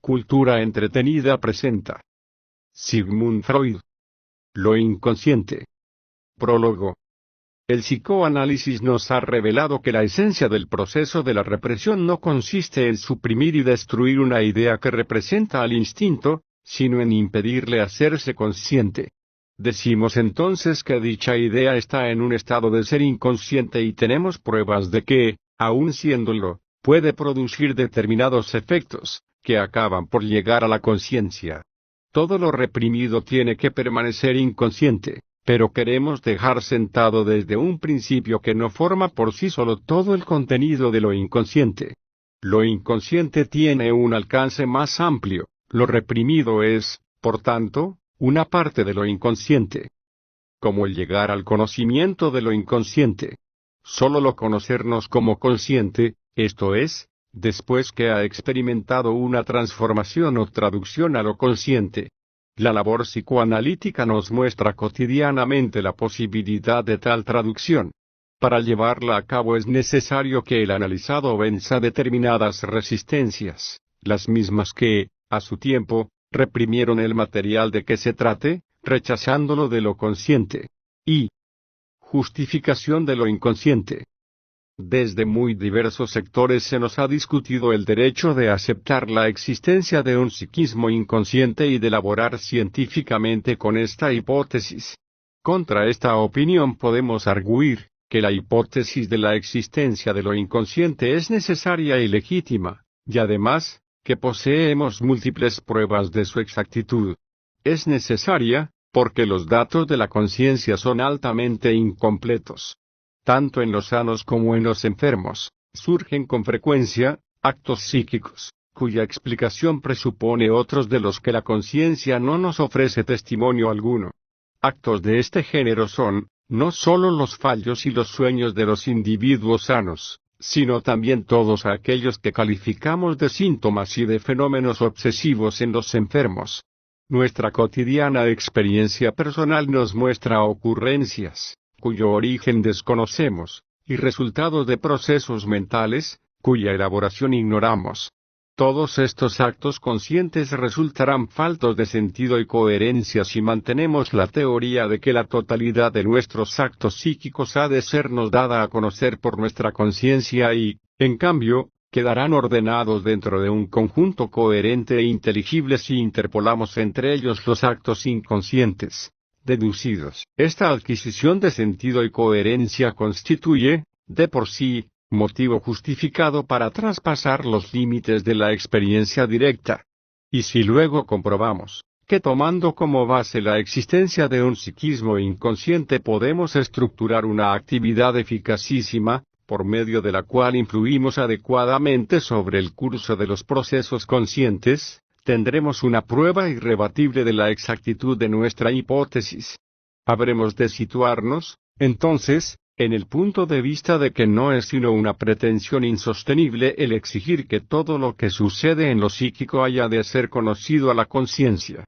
Cultura entretenida presenta Sigmund Freud. Lo inconsciente. Prólogo. El psicoanálisis nos ha revelado que la esencia del proceso de la represión no consiste en suprimir y destruir una idea que representa al instinto, sino en impedirle hacerse consciente. Decimos entonces que dicha idea está en un estado de ser inconsciente y tenemos pruebas de que, aun siéndolo, puede producir determinados efectos, que acaban por llegar a la conciencia. Todo lo reprimido tiene que permanecer inconsciente, pero queremos dejar sentado desde un principio que no forma por sí solo todo el contenido de lo inconsciente. Lo inconsciente tiene un alcance más amplio, lo reprimido es, por tanto, una parte de lo inconsciente. Como el llegar al conocimiento de lo inconsciente. Solo lo conocernos como consciente, esto es, después que ha experimentado una transformación o traducción a lo consciente. La labor psicoanalítica nos muestra cotidianamente la posibilidad de tal traducción. Para llevarla a cabo es necesario que el analizado venza determinadas resistencias, las mismas que, a su tiempo, reprimieron el material de que se trate, rechazándolo de lo consciente. Y justificación de lo inconsciente. Desde muy diversos sectores se nos ha discutido el derecho de aceptar la existencia de un psiquismo inconsciente y de elaborar científicamente con esta hipótesis. Contra esta opinión podemos arguir que la hipótesis de la existencia de lo inconsciente es necesaria y legítima, y además, que poseemos múltiples pruebas de su exactitud. Es necesaria, porque los datos de la conciencia son altamente incompletos. Tanto en los sanos como en los enfermos, surgen con frecuencia actos psíquicos, cuya explicación presupone otros de los que la conciencia no nos ofrece testimonio alguno. Actos de este género son, no sólo los fallos y los sueños de los individuos sanos, sino también todos aquellos que calificamos de síntomas y de fenómenos obsesivos en los enfermos. Nuestra cotidiana experiencia personal nos muestra ocurrencias cuyo origen desconocemos, y resultados de procesos mentales, cuya elaboración ignoramos. Todos estos actos conscientes resultarán faltos de sentido y coherencia si mantenemos la teoría de que la totalidad de nuestros actos psíquicos ha de sernos dada a conocer por nuestra conciencia y, en cambio, quedarán ordenados dentro de un conjunto coherente e inteligible si interpolamos entre ellos los actos inconscientes deducidos. Esta adquisición de sentido y coherencia constituye, de por sí, motivo justificado para traspasar los límites de la experiencia directa. Y si luego comprobamos que tomando como base la existencia de un psiquismo inconsciente podemos estructurar una actividad eficacísima, por medio de la cual influimos adecuadamente sobre el curso de los procesos conscientes, tendremos una prueba irrebatible de la exactitud de nuestra hipótesis. Habremos de situarnos, entonces, en el punto de vista de que no es sino una pretensión insostenible el exigir que todo lo que sucede en lo psíquico haya de ser conocido a la conciencia.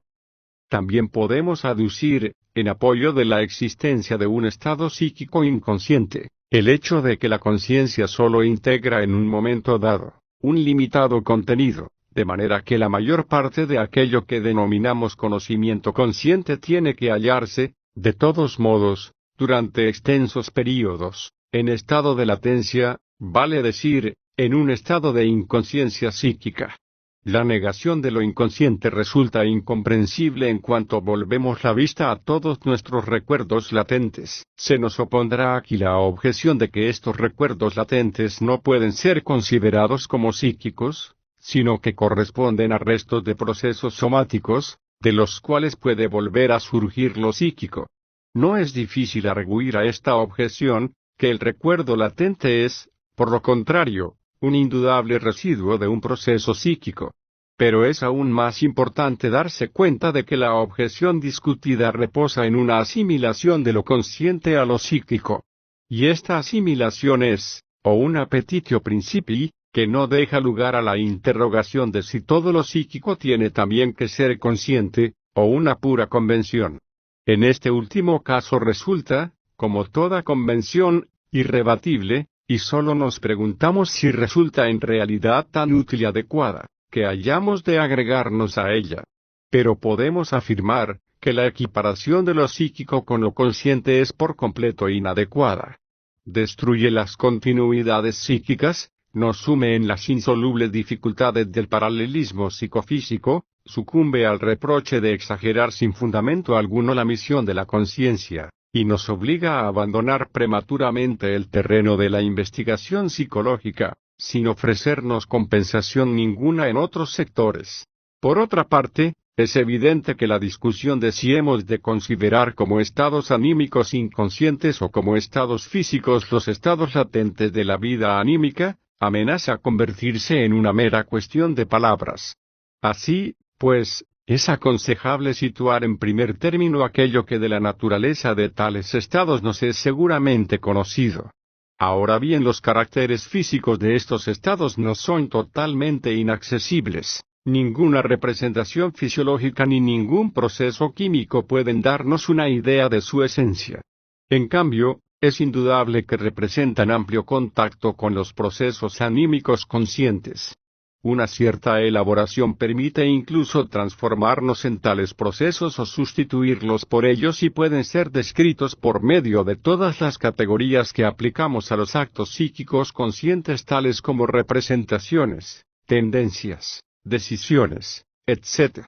También podemos aducir, en apoyo de la existencia de un estado psíquico inconsciente, el hecho de que la conciencia solo integra en un momento dado un limitado contenido, de manera que la mayor parte de aquello que denominamos conocimiento consciente tiene que hallarse, de todos modos, durante extensos períodos, en estado de latencia, vale decir, en un estado de inconsciencia psíquica. La negación de lo inconsciente resulta incomprensible en cuanto volvemos la vista a todos nuestros recuerdos latentes. Se nos opondrá aquí la objeción de que estos recuerdos latentes no pueden ser considerados como psíquicos, sino que corresponden a restos de procesos somáticos, de los cuales puede volver a surgir lo psíquico. No es difícil arguir a esta objeción, que el recuerdo latente es, por lo contrario, un indudable residuo de un proceso psíquico. Pero es aún más importante darse cuenta de que la objeción discutida reposa en una asimilación de lo consciente a lo psíquico. Y esta asimilación es, o un appetitio principii, que no deja lugar a la interrogación de si todo lo psíquico tiene también que ser consciente, o una pura convención. En este último caso resulta, como toda convención, irrebatible, y solo nos preguntamos si resulta en realidad tan útil y adecuada. que hayamos de agregarnos a ella. Pero podemos afirmar que la equiparación de lo psíquico con lo consciente es por completo inadecuada. Destruye las continuidades psíquicas, nos sume en las insolubles dificultades del paralelismo psicofísico, sucumbe al reproche de exagerar sin fundamento alguno la misión de la conciencia, y nos obliga a abandonar prematuramente el terreno de la investigación psicológica, sin ofrecernos compensación ninguna en otros sectores. Por otra parte, es evidente que la discusión de si hemos de considerar como estados anímicos inconscientes o como estados físicos los estados latentes de la vida anímica, amenaza convertirse en una mera cuestión de palabras. Así, pues, es aconsejable situar en primer término aquello que de la naturaleza de tales estados nos es seguramente conocido. Ahora bien, los caracteres físicos de estos estados no son totalmente inaccesibles. Ninguna representación fisiológica ni ningún proceso químico pueden darnos una idea de su esencia. En cambio, es indudable que representan amplio contacto con los procesos anímicos conscientes. Una cierta elaboración permite incluso transformarnos en tales procesos o sustituirlos por ellos y pueden ser descritos por medio de todas las categorías que aplicamos a los actos psíquicos conscientes, tales como representaciones, tendencias, decisiones, etc.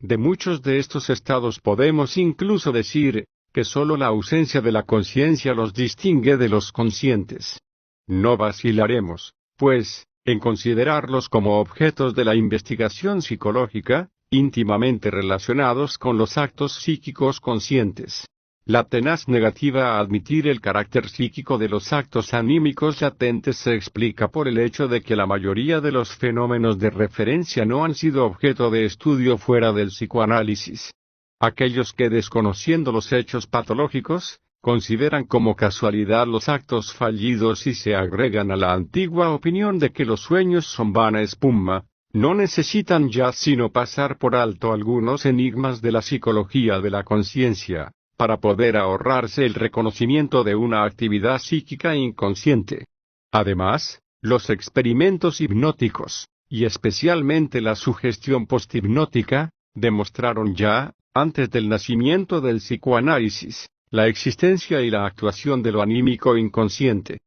De muchos de estos estados podemos incluso decir que sólo la ausencia de la conciencia los distingue de los conscientes. No vacilaremos, pues, en considerarlos como objetos de la investigación psicológica, íntimamente relacionados con los actos psíquicos conscientes. La tenaz negativa a admitir el carácter psíquico de los actos anímicos latentes se explica por el hecho de que la mayoría de los fenómenos de referencia no han sido objeto de estudio fuera del psicoanálisis. Aquellos que, desconociendo los hechos patológicos, consideran como casualidad los actos fallidos y se agregan a la antigua opinión de que los sueños son vana espuma, no necesitan ya sino pasar por alto algunos enigmas de la psicología de la conciencia, para poder ahorrarse el reconocimiento de una actividad psíquica inconsciente. Además, los experimentos hipnóticos, y especialmente la sugestión posthipnótica, demostraron ya, antes del nacimiento del psicoanálisis, la existencia y la actuación de lo anímico inconsciente.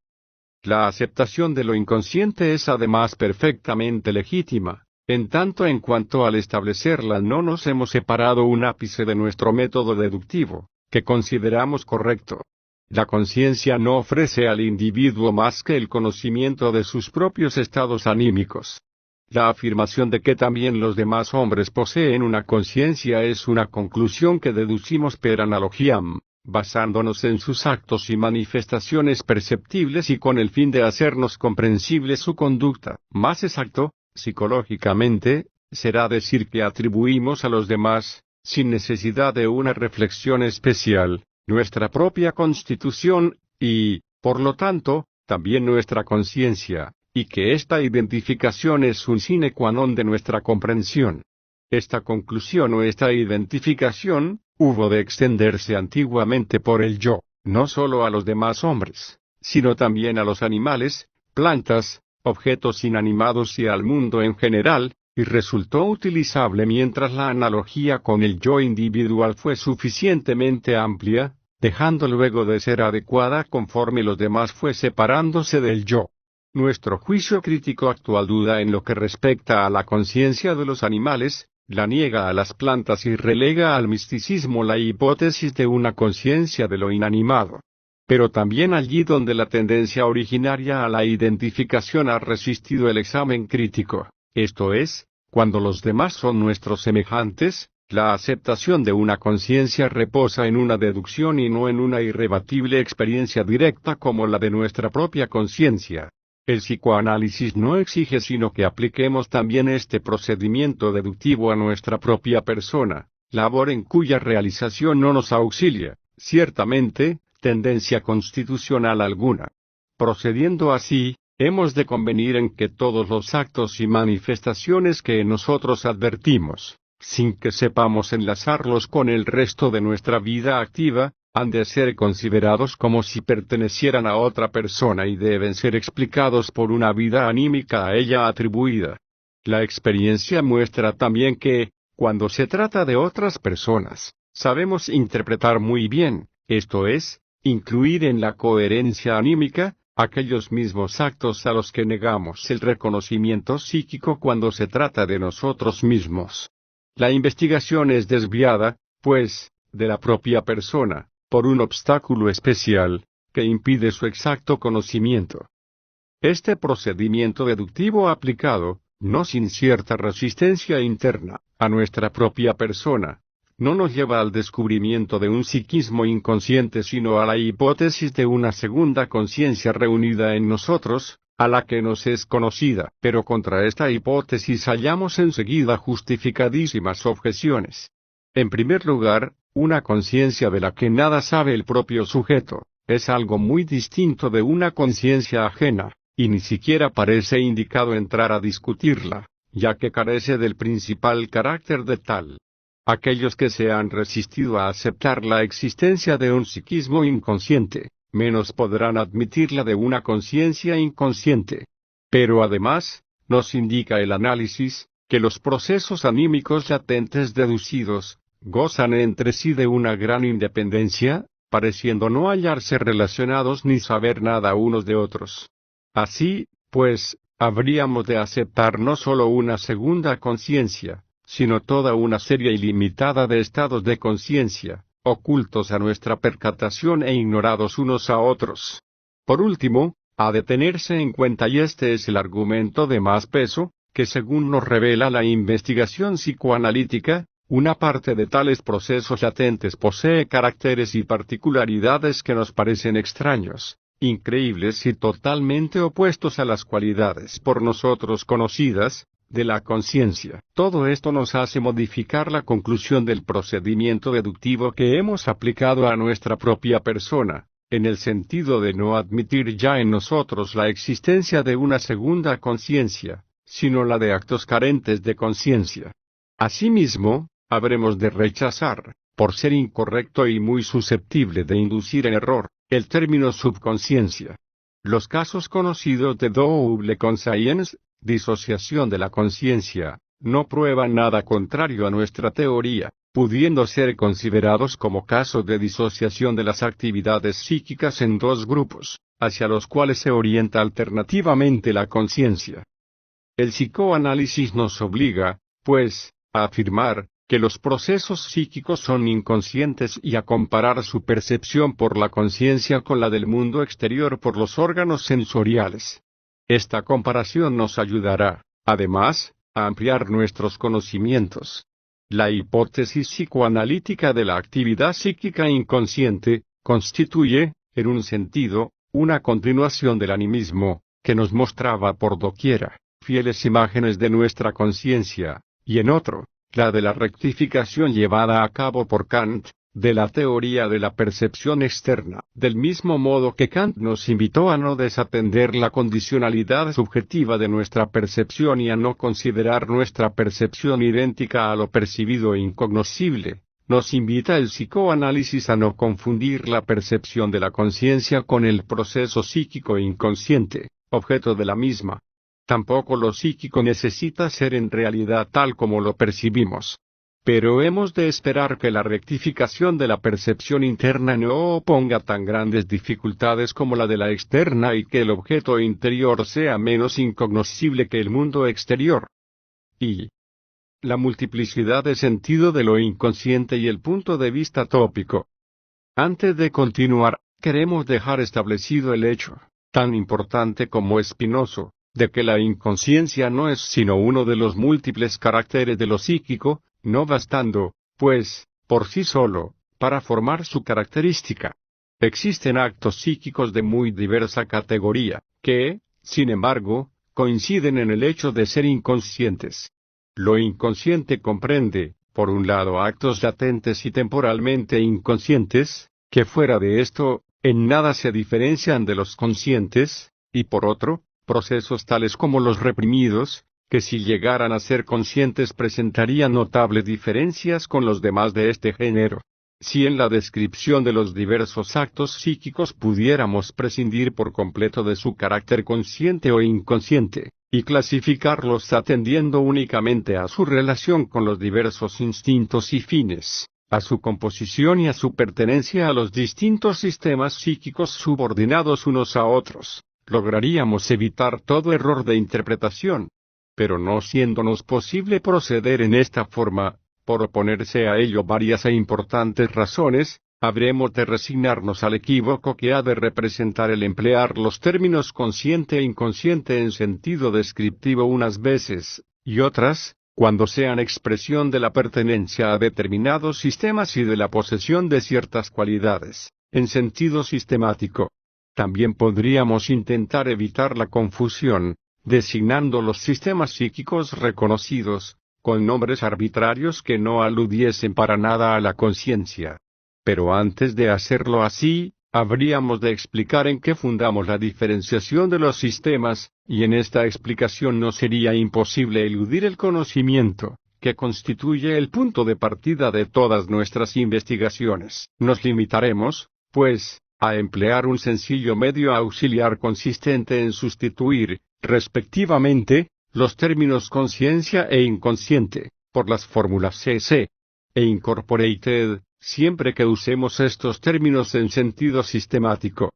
La aceptación de lo inconsciente es además perfectamente legítima, en tanto en cuanto al establecerla no nos hemos separado un ápice de nuestro método deductivo, que consideramos correcto. La conciencia no ofrece al individuo más que el conocimiento de sus propios estados anímicos. La afirmación de que también los demás hombres poseen una conciencia es una conclusión que deducimos per analogiam, basándonos en sus actos y manifestaciones perceptibles y con el fin de hacernos comprensible su conducta. Más exacto, psicológicamente, será decir que atribuimos a los demás, sin necesidad de una reflexión especial, nuestra propia constitución, y, por lo tanto, también nuestra conciencia, y que esta identificación es un sine qua non de nuestra comprensión. Esta conclusión o esta identificación, hubo de extenderse antiguamente por el yo, no sólo a los demás hombres, sino también a los animales, plantas, objetos inanimados y al mundo en general, y resultó utilizable mientras la analogía con el yo individual fue suficientemente amplia, dejando luego de ser adecuada conforme los demás fue separándose del yo. Nuestro juicio crítico actual duda en lo que respecta a la conciencia de los animales, la niega a las plantas y relega al misticismo la hipótesis de una conciencia de lo inanimado. Pero también allí donde la tendencia originaria a la identificación ha resistido el examen crítico, esto es, cuando los demás son nuestros semejantes, la aceptación de una conciencia reposa en una deducción y no en una irrebatible experiencia directa como la de nuestra propia conciencia. El psicoanálisis no exige sino que apliquemos también este procedimiento deductivo a nuestra propia persona, labor en cuya realización no nos auxilia, ciertamente, tendencia constitucional alguna. Procediendo así, hemos de convenir en que todos los actos y manifestaciones que nosotros advertimos, sin que sepamos enlazarlos con el resto de nuestra vida activa, han de ser considerados como si pertenecieran a otra persona y deben ser explicados por una vida anímica a ella atribuida. La experiencia muestra también que, cuando se trata de otras personas, sabemos interpretar muy bien, esto es, incluir en la coherencia anímica, aquellos mismos actos a los que negamos el reconocimiento psíquico cuando se trata de nosotros mismos. La investigación es desviada, pues, de la propia persona, por un obstáculo especial, que impide su exacto conocimiento. Este procedimiento deductivo aplicado, no sin cierta resistencia interna, a nuestra propia persona, no nos lleva al descubrimiento de un psiquismo inconsciente sino a la hipótesis de una segunda conciencia reunida en nosotros, a la que nos es conocida. Pero contra esta hipótesis hallamos enseguida justificadísimas objeciones. En primer lugar, una conciencia de la que nada sabe el propio sujeto, es algo muy distinto de una conciencia ajena, y ni siquiera parece indicado entrar a discutirla, ya que carece del principal carácter de tal. Aquellos que se han resistido a aceptar la existencia de un psiquismo inconsciente, menos podrán admitirla de una conciencia inconsciente. Pero además, nos indica el análisis, que los procesos anímicos latentes deducidos, gozan entre sí de una gran independencia, pareciendo no hallarse relacionados ni saber nada unos de otros. Así, pues, habríamos de aceptar no solo una segunda conciencia, sino toda una serie ilimitada de estados de conciencia, ocultos a nuestra percatación e ignorados unos a otros. Por último, ha de tenerse en cuenta, y este es el argumento de más peso, que según nos revela la investigación psicoanalítica, una parte de tales procesos latentes posee caracteres y particularidades que nos parecen extraños, increíbles y totalmente opuestos a las cualidades por nosotros conocidas, de la conciencia. Todo esto nos hace modificar la conclusión del procedimiento deductivo que hemos aplicado a nuestra propia persona, en el sentido de no admitir ya en nosotros la existencia de una segunda conciencia, sino la de actos carentes de conciencia. Asimismo, habremos de rechazar, por ser incorrecto y muy susceptible de inducir en error, el término subconsciencia. Los casos conocidos de double conscience, disociación de la conciencia, no prueban nada contrario a nuestra teoría, pudiendo ser considerados como casos de disociación de las actividades psíquicas en dos grupos, hacia los cuales se orienta alternativamente la conciencia. El psicoanálisis nos obliga, pues, a afirmar, que los procesos psíquicos son inconscientes y a comparar su percepción por la conciencia con la del mundo exterior por los órganos sensoriales. Esta comparación nos ayudará, además, a ampliar nuestros conocimientos. La hipótesis psicoanalítica de la actividad psíquica inconsciente, constituye, en un sentido, una continuación del animismo, que nos mostraba por doquiera, fieles imágenes de nuestra conciencia, y en otro, la de la rectificación llevada a cabo por Kant, de la teoría de la percepción externa, del mismo modo que Kant nos invitó a no desatender la condicionalidad subjetiva de nuestra percepción y a no considerar nuestra percepción idéntica a lo percibido e incognoscible. Nos invita el psicoanálisis a no confundir la percepción de la conciencia con el proceso psíquico inconsciente, objeto de la misma. Tampoco lo psíquico necesita ser en realidad tal como lo percibimos. Pero hemos de esperar que la rectificación de la percepción interna no oponga tan grandes dificultades como la de la externa y que el objeto interior sea menos incognoscible que el mundo exterior. Y la multiplicidad de sentido de lo inconsciente y el punto de vista tópico. Antes de continuar, queremos dejar establecido el hecho, tan importante como espinoso, de que la inconsciencia no es sino uno de los múltiples caracteres de lo psíquico, no bastando, pues, por sí solo, para formar su característica. Existen actos psíquicos de muy diversa categoría, que, sin embargo, coinciden en el hecho de ser inconscientes. Lo inconsciente comprende, por un lado, actos latentes y temporalmente inconscientes, que fuera de esto, en nada se diferencian de los conscientes, y por otro, procesos tales como los reprimidos, que si llegaran a ser conscientes presentarían notables diferencias con los demás de este género. Si en la descripción de los diversos actos psíquicos pudiéramos prescindir por completo de su carácter consciente o inconsciente, y clasificarlos atendiendo únicamente a su relación con los diversos instintos y fines, a su composición y a su pertenencia a los distintos sistemas psíquicos subordinados unos a otros, lograríamos evitar todo error de interpretación. Pero no siéndonos posible proceder en esta forma, por oponerse a ello varias e importantes razones, habremos de resignarnos al equívoco que ha de representar el emplear los términos consciente e inconsciente en sentido descriptivo unas veces, y otras, cuando sean expresión de la pertenencia a determinados sistemas y de la posesión de ciertas cualidades, en sentido sistemático. También podríamos intentar evitar la confusión, designando los sistemas psíquicos reconocidos, con nombres arbitrarios que no aludiesen para nada a la conciencia. Pero antes de hacerlo así, habríamos de explicar en qué fundamos la diferenciación de los sistemas, y en esta explicación no sería imposible eludir el conocimiento, que constituye el punto de partida de todas nuestras investigaciones. Nos limitaremos, pues, a emplear un sencillo medio auxiliar consistente en sustituir, respectivamente, los términos conciencia e inconsciente, por las fórmulas CC e incorporated, siempre que usemos estos términos en sentido sistemático.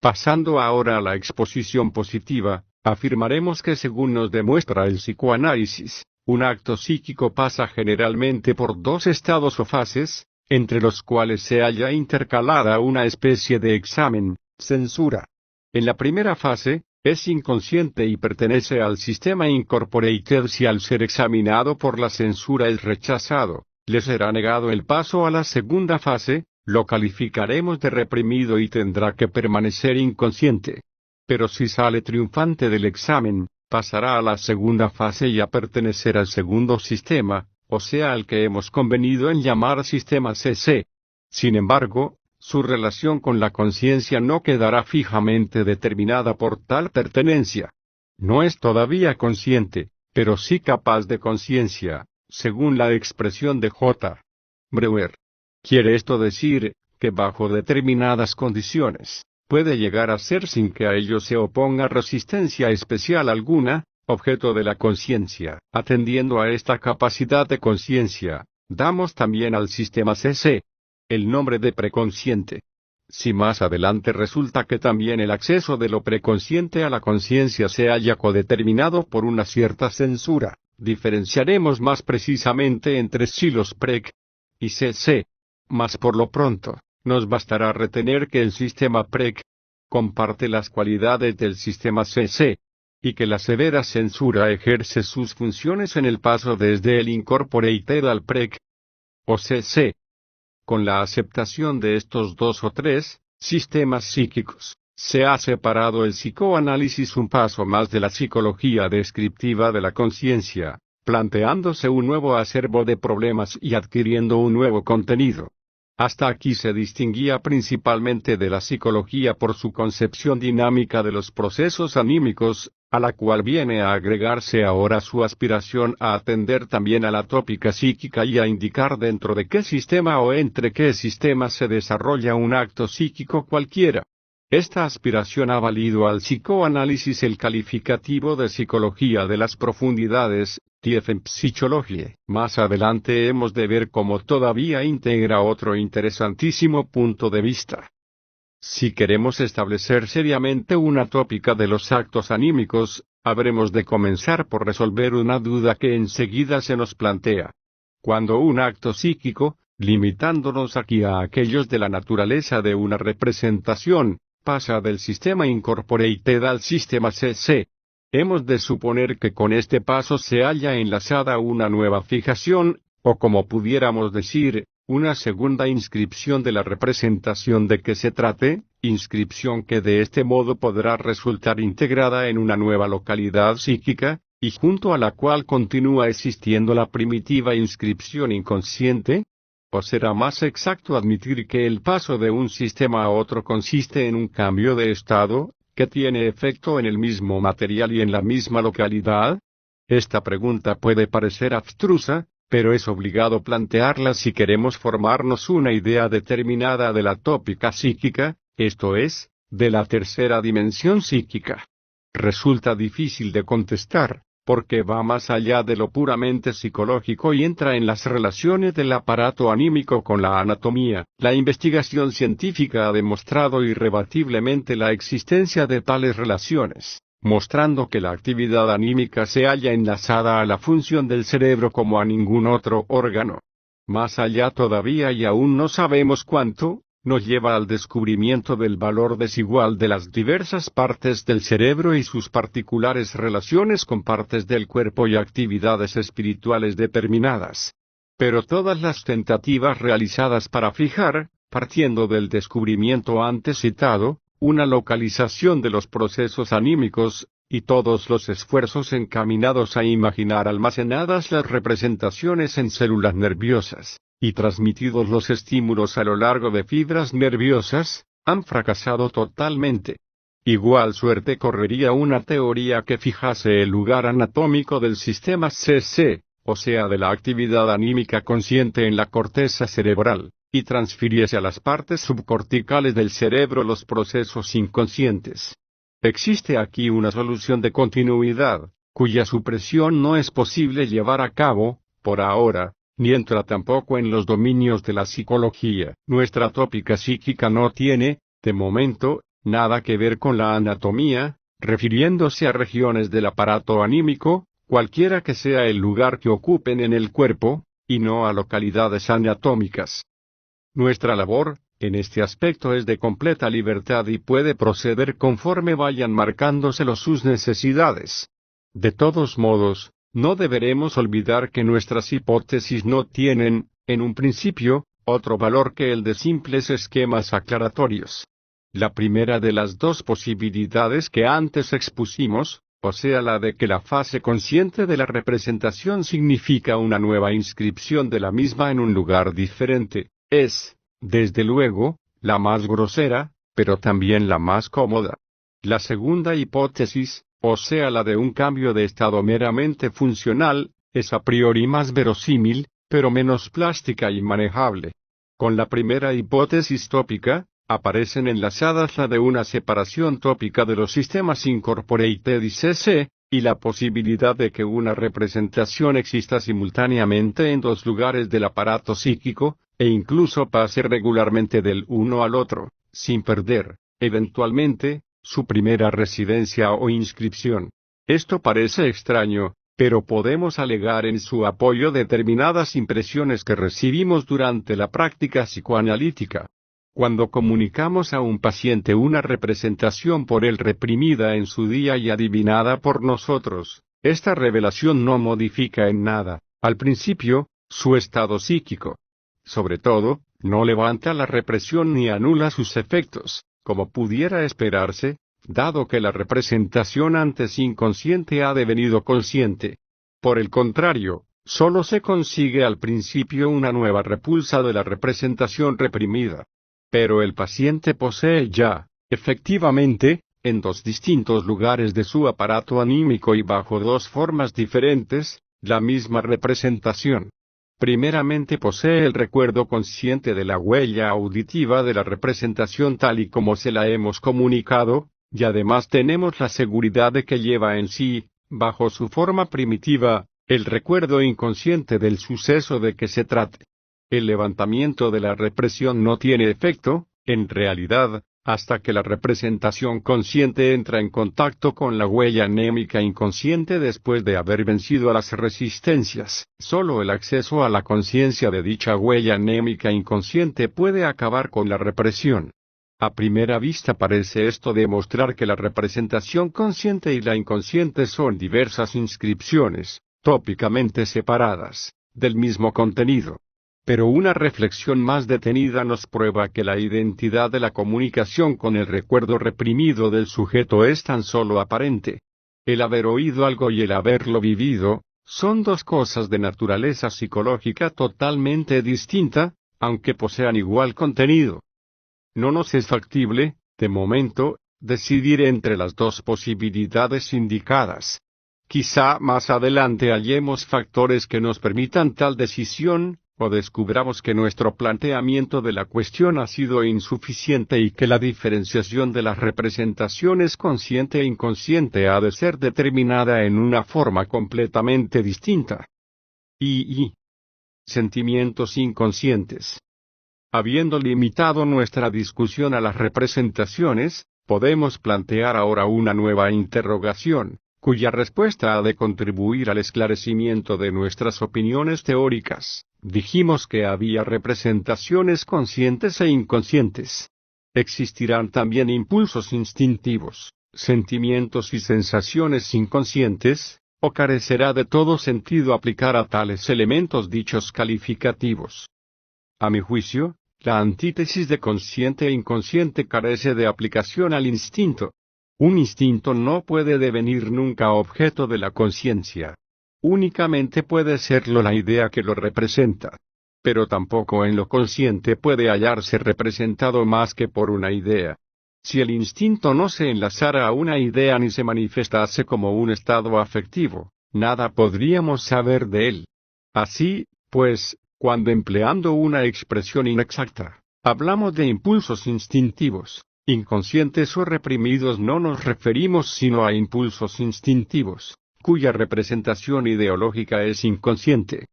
Pasando ahora a la exposición positiva, afirmaremos que según nos demuestra el psicoanálisis, un acto psíquico pasa generalmente por dos estados o fases, entre los cuales se halla intercalada una especie de examen, censura. En la primera fase, es inconsciente y pertenece al sistema incorporated si al ser examinado por la censura es rechazado, le será negado el paso a la segunda fase, lo calificaremos de reprimido y tendrá que permanecer inconsciente. Pero si sale triunfante del examen, pasará a la segunda fase y a pertenecer al segundo sistema, o sea al que hemos convenido en llamar sistema CC. Sin embargo, su relación con la conciencia no quedará fijamente determinada por tal pertenencia. No es todavía consciente, pero sí capaz de conciencia, según la expresión de J. Breuer. Quiere esto decir, que bajo determinadas condiciones, puede llegar a ser sin que a ello se oponga resistencia especial alguna, objeto de la conciencia. Atendiendo a esta capacidad de conciencia, damos también al sistema CC el nombre de preconsciente. Si más adelante resulta que también el acceso de lo preconsciente a la conciencia se haya codeterminado por una cierta censura, diferenciaremos más precisamente entre silos prec y CC. Mas por lo pronto, nos bastará retener que el sistema prec comparte las cualidades del sistema CC, y que la severa censura ejerce sus funciones en el paso desde el incorporated al prec o CC. Con la aceptación de estos dos o tres sistemas psíquicos, se ha separado el psicoanálisis un paso más de la psicología descriptiva de la conciencia, planteándose un nuevo acervo de problemas y adquiriendo un nuevo contenido. Hasta aquí se distinguía principalmente de la psicología por su concepción dinámica de los procesos anímicos, a la cual viene a agregarse ahora su aspiración a atender también a la tópica psíquica y a indicar dentro de qué sistema o entre qué sistemas se desarrolla un acto psíquico cualquiera. Esta aspiración ha valido al psicoanálisis el calificativo de psicología de las profundidades, Tiefenpsychologie. Más adelante hemos de ver cómo todavía integra otro interesantísimo punto de vista. Si queremos establecer seriamente una tópica de los actos anímicos, habremos de comenzar por resolver una duda que enseguida se nos plantea. Cuando un acto psíquico, limitándonos aquí a aquellos de la naturaleza de una representación, pasa del sistema incorporated al sistema CC, hemos de suponer que con este paso se halla enlazada una nueva fijación, o como pudiéramos decir, una segunda inscripción de la representación de que se trate, inscripción que de este modo podrá resultar integrada en una nueva localidad psíquica, y junto a la cual continúa existiendo la primitiva inscripción inconsciente. ¿O será más exacto admitir que el paso de un sistema a otro consiste en un cambio de estado, que tiene efecto en el mismo material y en la misma localidad? Esta pregunta puede parecer abstrusa, pero es obligado plantearla si queremos formarnos una idea determinada de la tópica psíquica, esto es, de la tercera dimensión psíquica. resulta difícil de contestar, porque va más allá de lo puramente psicológico y entra en las relaciones del aparato anímico con la anatomía. La investigación científica ha demostrado irrebatiblemente la existencia de tales relaciones, mostrando que la actividad anímica se halla enlazada a la función del cerebro como a ningún otro órgano. Más allá todavía y aún no sabemos cuánto, nos lleva al descubrimiento del valor desigual de las diversas partes del cerebro y sus particulares relaciones con partes del cuerpo y actividades espirituales determinadas. Pero todas las tentativas realizadas para fijar, partiendo del descubrimiento antes citado, una localización de los procesos anímicos, y todos los esfuerzos encaminados a imaginar almacenadas las representaciones en células nerviosas, y transmitidos los estímulos a lo largo de fibras nerviosas, han fracasado totalmente. Igual suerte correría una teoría que fijase el lugar anatómico del sistema CC, o sea de la actividad anímica consciente en la corteza cerebral, y transfiriese a las partes subcorticales del cerebro los procesos inconscientes. Existe aquí una solución de continuidad, cuya supresión no es posible llevar a cabo, por ahora, ni entra tampoco en los dominios de la psicología. Nuestra tópica psíquica no tiene, de momento, nada que ver con la anatomía, refiriéndose a regiones del aparato anímico, cualquiera que sea el lugar que ocupen en el cuerpo, y no a localidades anatómicas. Nuestra labor, en este aspecto es de completa libertad y puede proceder conforme vayan marcándoselo sus necesidades. De todos modos, no deberemos olvidar que nuestras hipótesis no tienen, en un principio, otro valor que el de simples esquemas aclaratorios. La primera de las dos posibilidades que antes expusimos, o sea la de que la fase consciente de la representación significa una nueva inscripción de la misma en un lugar diferente, es, desde luego, la más grosera, pero también la más cómoda. La segunda hipótesis, o sea la de un cambio de estado meramente funcional, es a priori más verosímil, pero menos plástica y manejable. Con la primera hipótesis tópica, aparecen enlazadas la de una separación tópica de los sistemas incorporated y CC, y la posibilidad de que una representación exista simultáneamente en dos lugares del aparato psíquico, e incluso pase regularmente del uno al otro, sin perder, eventualmente, su primera residencia o inscripción. Esto parece extraño, pero podemos alegar en su apoyo determinadas impresiones que recibimos durante la práctica psicoanalítica. Cuando comunicamos a un paciente una representación por él reprimida en su día y adivinada por nosotros, esta revelación no modifica en nada, al principio, su estado psíquico. Sobre todo, no levanta la represión ni anula sus efectos, como pudiera esperarse, dado que la representación antes inconsciente ha devenido consciente. Por el contrario, solo se consigue al principio una nueva repulsa de la representación reprimida. Pero el paciente posee ya, efectivamente, en dos distintos lugares de su aparato anímico y bajo dos formas diferentes, la misma representación. Primeramente posee el recuerdo consciente de la huella auditiva de la representación tal y como se la hemos comunicado, y además tenemos la seguridad de que lleva en sí, bajo su forma primitiva, el recuerdo inconsciente del suceso de que se trate. El levantamiento de la represión no tiene efecto, en realidad, hasta que la representación consciente entra en contacto con la huella anémica inconsciente después de haber vencido a las resistencias. Solo el acceso a la conciencia de dicha huella anémica inconsciente puede acabar con la represión. A primera vista parece esto demostrar que la representación consciente y la inconsciente son diversas inscripciones, tópicamente separadas, del mismo contenido. Pero una reflexión más detenida nos prueba que la identidad de la comunicación con el recuerdo reprimido del sujeto es tan solo aparente. El haber oído algo y el haberlo vivido, son dos cosas de naturaleza psicológica totalmente distinta, aunque posean igual contenido. No nos es factible, de momento, decidir entre las dos posibilidades indicadas. Quizá más adelante hallemos factores que nos permitan tal decisión, o descubramos que nuestro planteamiento de la cuestión ha sido insuficiente y que la diferenciación de las representaciones consciente e inconsciente ha de ser determinada en una forma completamente distinta. Sentimientos inconscientes. Habiendo limitado nuestra discusión a las representaciones, podemos plantear ahora una nueva interrogación, cuya respuesta ha de contribuir al esclarecimiento de nuestras opiniones teóricas. Dijimos que había representaciones conscientes e inconscientes. Existirán también impulsos instintivos, sentimientos y sensaciones inconscientes, o carecerá de todo sentido aplicar a tales elementos dichos calificativos. A mi juicio, la antítesis de consciente e inconsciente carece de aplicación al instinto. Un instinto no puede devenir nunca objeto de la conciencia. Únicamente puede serlo la idea que lo representa. Pero tampoco en lo consciente puede hallarse representado más que por una idea. Si el instinto no se enlazara a una idea ni se manifestase como un estado afectivo, nada podríamos saber de él. Así, pues, cuando empleando una expresión inexacta, hablamos de impulsos instintivos, inconscientes o reprimidos, no nos referimos sino a impulsos instintivos, cuya representación ideológica es inconsciente.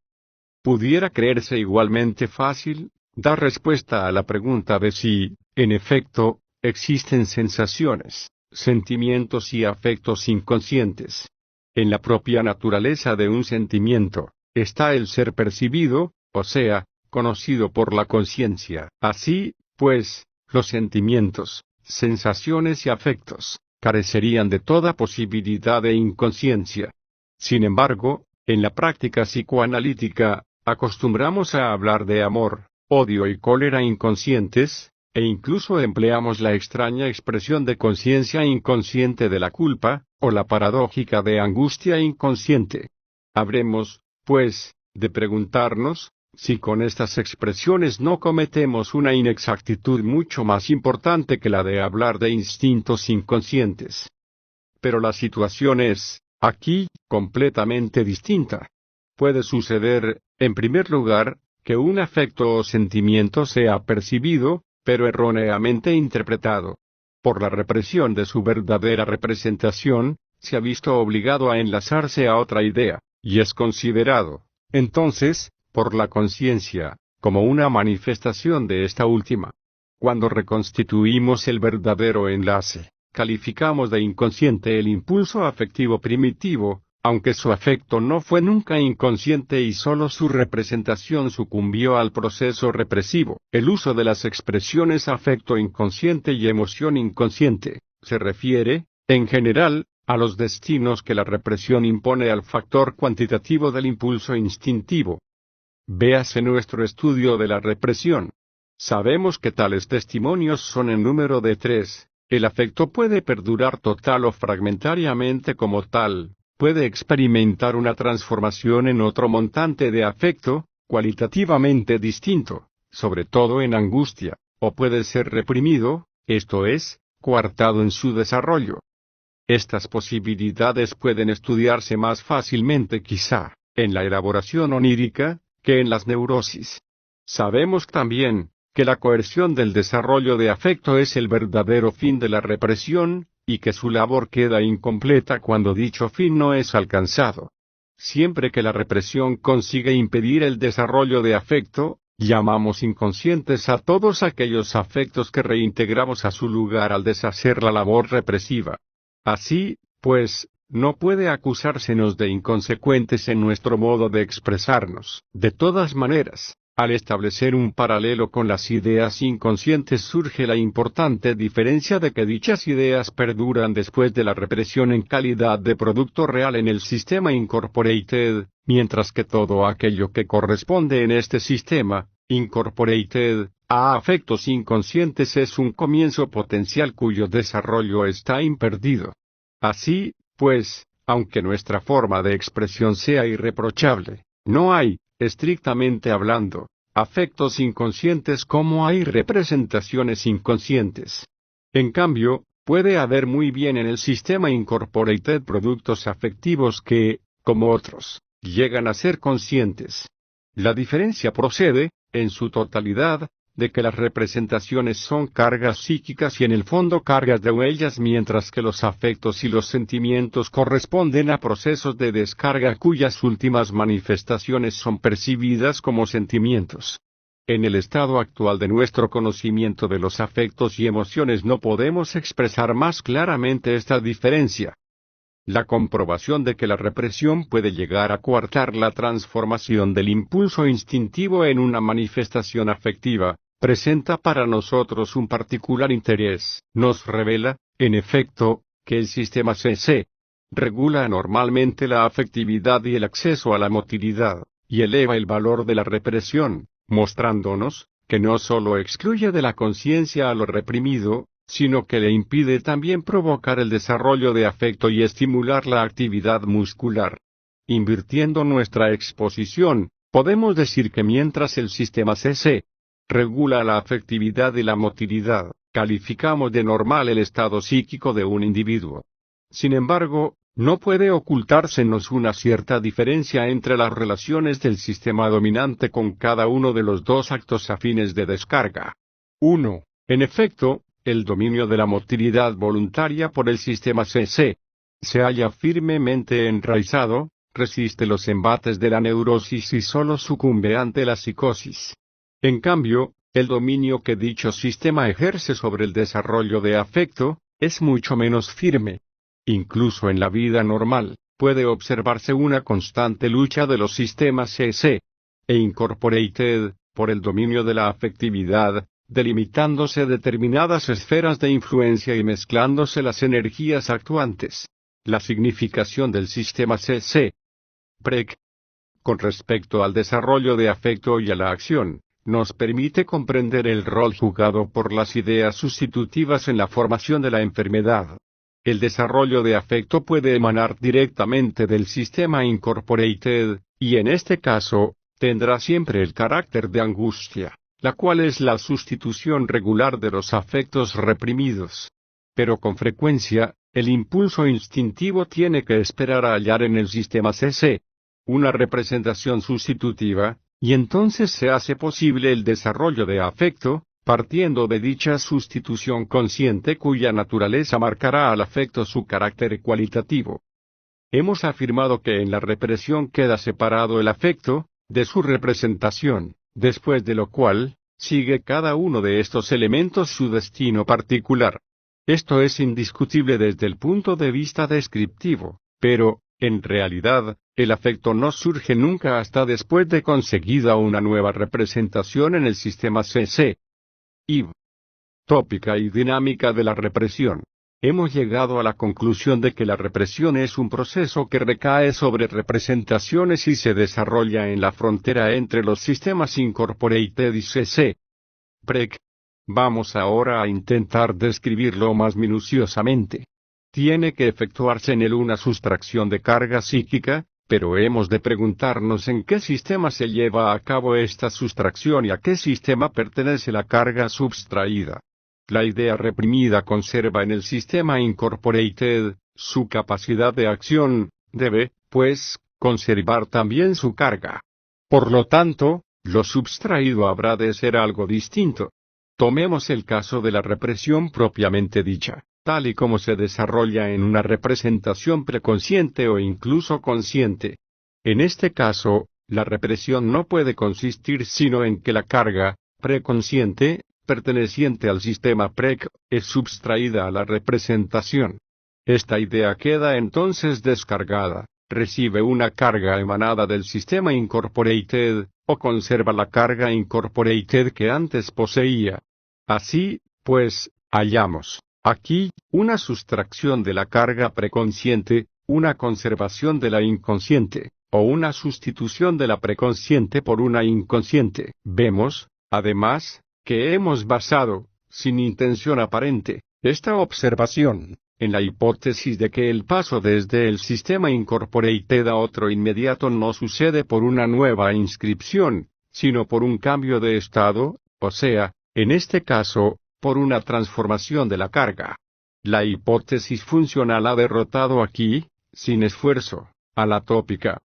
Pudiera creerse igualmente fácil dar respuesta a la pregunta de si, en efecto, existen sensaciones, sentimientos y afectos inconscientes. En la propia naturaleza de un sentimiento, está el ser percibido, o sea, conocido por la conciencia. Así, pues, los sentimientos, sensaciones y afectos, carecerían de toda posibilidad de inconsciencia. Sin embargo, en la práctica psicoanalítica, acostumbramos a hablar de amor, odio y cólera inconscientes, e incluso empleamos la extraña expresión de conciencia inconsciente de la culpa, o la paradójica de angustia inconsciente. Habremos, pues, de preguntarnos, si con estas expresiones no cometemos una inexactitud mucho más importante que la de hablar de instintos inconscientes. Pero la situación es, aquí, completamente distinta. Puede suceder, en primer lugar, que un afecto o sentimiento sea percibido, pero erróneamente interpretado. Por la represión de su verdadera representación, se ha visto obligado a enlazarse a otra idea, y es considerado, entonces, por la conciencia, como una manifestación de esta última. Cuando reconstituimos el verdadero enlace, calificamos de inconsciente el impulso afectivo primitivo, aunque su afecto no fue nunca inconsciente y solo su representación sucumbió al proceso represivo. El uso de las expresiones afecto inconsciente y emoción inconsciente, se refiere, en general, a los destinos que la represión impone al factor cuantitativo del impulso instintivo. Véase nuestro estudio de la represión. Sabemos que tales testimonios son en número de 3. El afecto puede perdurar total o fragmentariamente como tal, puede experimentar una transformación en otro montante de afecto, cualitativamente distinto, sobre todo en angustia, o puede ser reprimido, esto es, coartado en su desarrollo. Estas posibilidades pueden estudiarse más fácilmente quizá, en la elaboración onírica, que en las neurosis. Sabemos también, que la coerción del desarrollo de afecto es el verdadero fin de la represión, y que su labor queda incompleta cuando dicho fin no es alcanzado. Siempre que la represión consigue impedir el desarrollo de afecto, llamamos inconscientes a todos aquellos afectos que reintegramos a su lugar al deshacer la labor represiva. Así, pues, no puede acusársenos de inconsecuentes en nuestro modo de expresarnos. De todas maneras, al establecer un paralelo con las ideas inconscientes surge la importante diferencia de que dichas ideas perduran después de la represión en calidad de producto real en el sistema incorporated, mientras que todo aquello que corresponde en este sistema, incorporated, a afectos inconscientes es un comienzo potencial cuyo desarrollo está imperdido. Así, pues, aunque nuestra forma de expresión sea irreprochable, no hay, estrictamente hablando, afectos inconscientes como hay representaciones inconscientes. En cambio, puede haber muy bien en el sistema incorporated productos afectivos que, como otros, llegan a ser conscientes. La diferencia procede, en su totalidad, de que las representaciones son cargas psíquicas y en el fondo cargas de huellas, mientras que los afectos y los sentimientos corresponden a procesos de descarga cuyas últimas manifestaciones son percibidas como sentimientos. En el estado actual de nuestro conocimiento de los afectos y emociones no podemos expresar más claramente esta diferencia. La comprobación de que la represión puede llegar a coartar la transformación del impulso instintivo en una manifestación afectiva, presenta para nosotros un particular interés. Nos revela, en efecto, que el sistema CC regula anormalmente la afectividad y el acceso a la motilidad, y eleva el valor de la represión, mostrándonos, que no solo excluye de la conciencia a lo reprimido, sino que le impide también provocar el desarrollo de afecto y estimular la actividad muscular. Invirtiendo nuestra exposición, podemos decir que mientras el sistema CC regula la afectividad y la motilidad, calificamos de normal el estado psíquico de un individuo. Sin embargo, no puede ocultársenos una cierta diferencia entre las relaciones del sistema dominante con cada uno de los dos actos afines de descarga. 1. En efecto, el dominio de la motilidad voluntaria por el sistema CC se halla firmemente enraizado, resiste los embates de la neurosis y solo sucumbe ante la psicosis. En cambio, el dominio que dicho sistema ejerce sobre el desarrollo de afecto es mucho menos firme. Incluso en la vida normal, puede observarse una constante lucha de los sistemas CC e Incorporated por el dominio de la afectividad, delimitándose determinadas esferas de influencia y mezclándose las energías actuantes. La significación del sistema CC PREC con respecto al desarrollo de afecto y a la acción, nos permite comprender el rol jugado por las ideas sustitutivas en la formación de la enfermedad. El desarrollo de afecto puede emanar directamente del sistema Incorporated, y en este caso, tendrá siempre el carácter de angustia, la cual es la sustitución regular de los afectos reprimidos. Pero con frecuencia, el impulso instintivo tiene que esperar a hallar en el sistema CC una representación sustitutiva, y entonces se hace posible el desarrollo de afecto, partiendo de dicha sustitución consciente cuya naturaleza marcará al afecto su carácter cualitativo. Hemos afirmado que en la represión queda separado el afecto de su representación, después de lo cual, sigue cada uno de estos elementos su destino particular. Esto es indiscutible desde el punto de vista descriptivo, pero, en realidad, el afecto no surge nunca hasta después de conseguida una nueva representación en el sistema CC. IV. Tópica y dinámica de la represión. Hemos llegado a la conclusión de que la represión es un proceso que recae sobre representaciones y se desarrolla en la frontera entre los sistemas Incorporated y CC. PREC. Vamos ahora a intentar describirlo más minuciosamente. Tiene que efectuarse en él una sustracción de carga psíquica, pero hemos de preguntarnos en qué sistema se lleva a cabo esta sustracción y a qué sistema pertenece la carga subtraída. La idea reprimida conserva en el sistema Incorporated su capacidad de acción, debe, pues, conservar también su carga. Por lo tanto, lo subtraído habrá de ser algo distinto. Tomemos el caso de la represión propiamente dicha, tal y como se desarrolla en una representación preconsciente o incluso consciente. En este caso, la represión no puede consistir sino en que la carga preconsciente, perteneciente al sistema PREC, es subtraída a la representación. Esta idea queda entonces descargada, recibe una carga emanada del sistema Incorporated, o conserva la carga Incorporated que antes poseía. Así, pues, hallamos aquí una sustracción de la carga preconsciente, una conservación de la inconsciente, o una sustitución de la preconsciente por una inconsciente. Vemos, además, que hemos basado, sin intención aparente, esta observación en la hipótesis de que el paso desde el sistema Incorporated a otro inmediato no sucede por una nueva inscripción, sino por un cambio de estado, o sea, en este caso, por una transformación de la carga. La hipótesis funcional ha derrotado aquí, sin esfuerzo, a la tópica.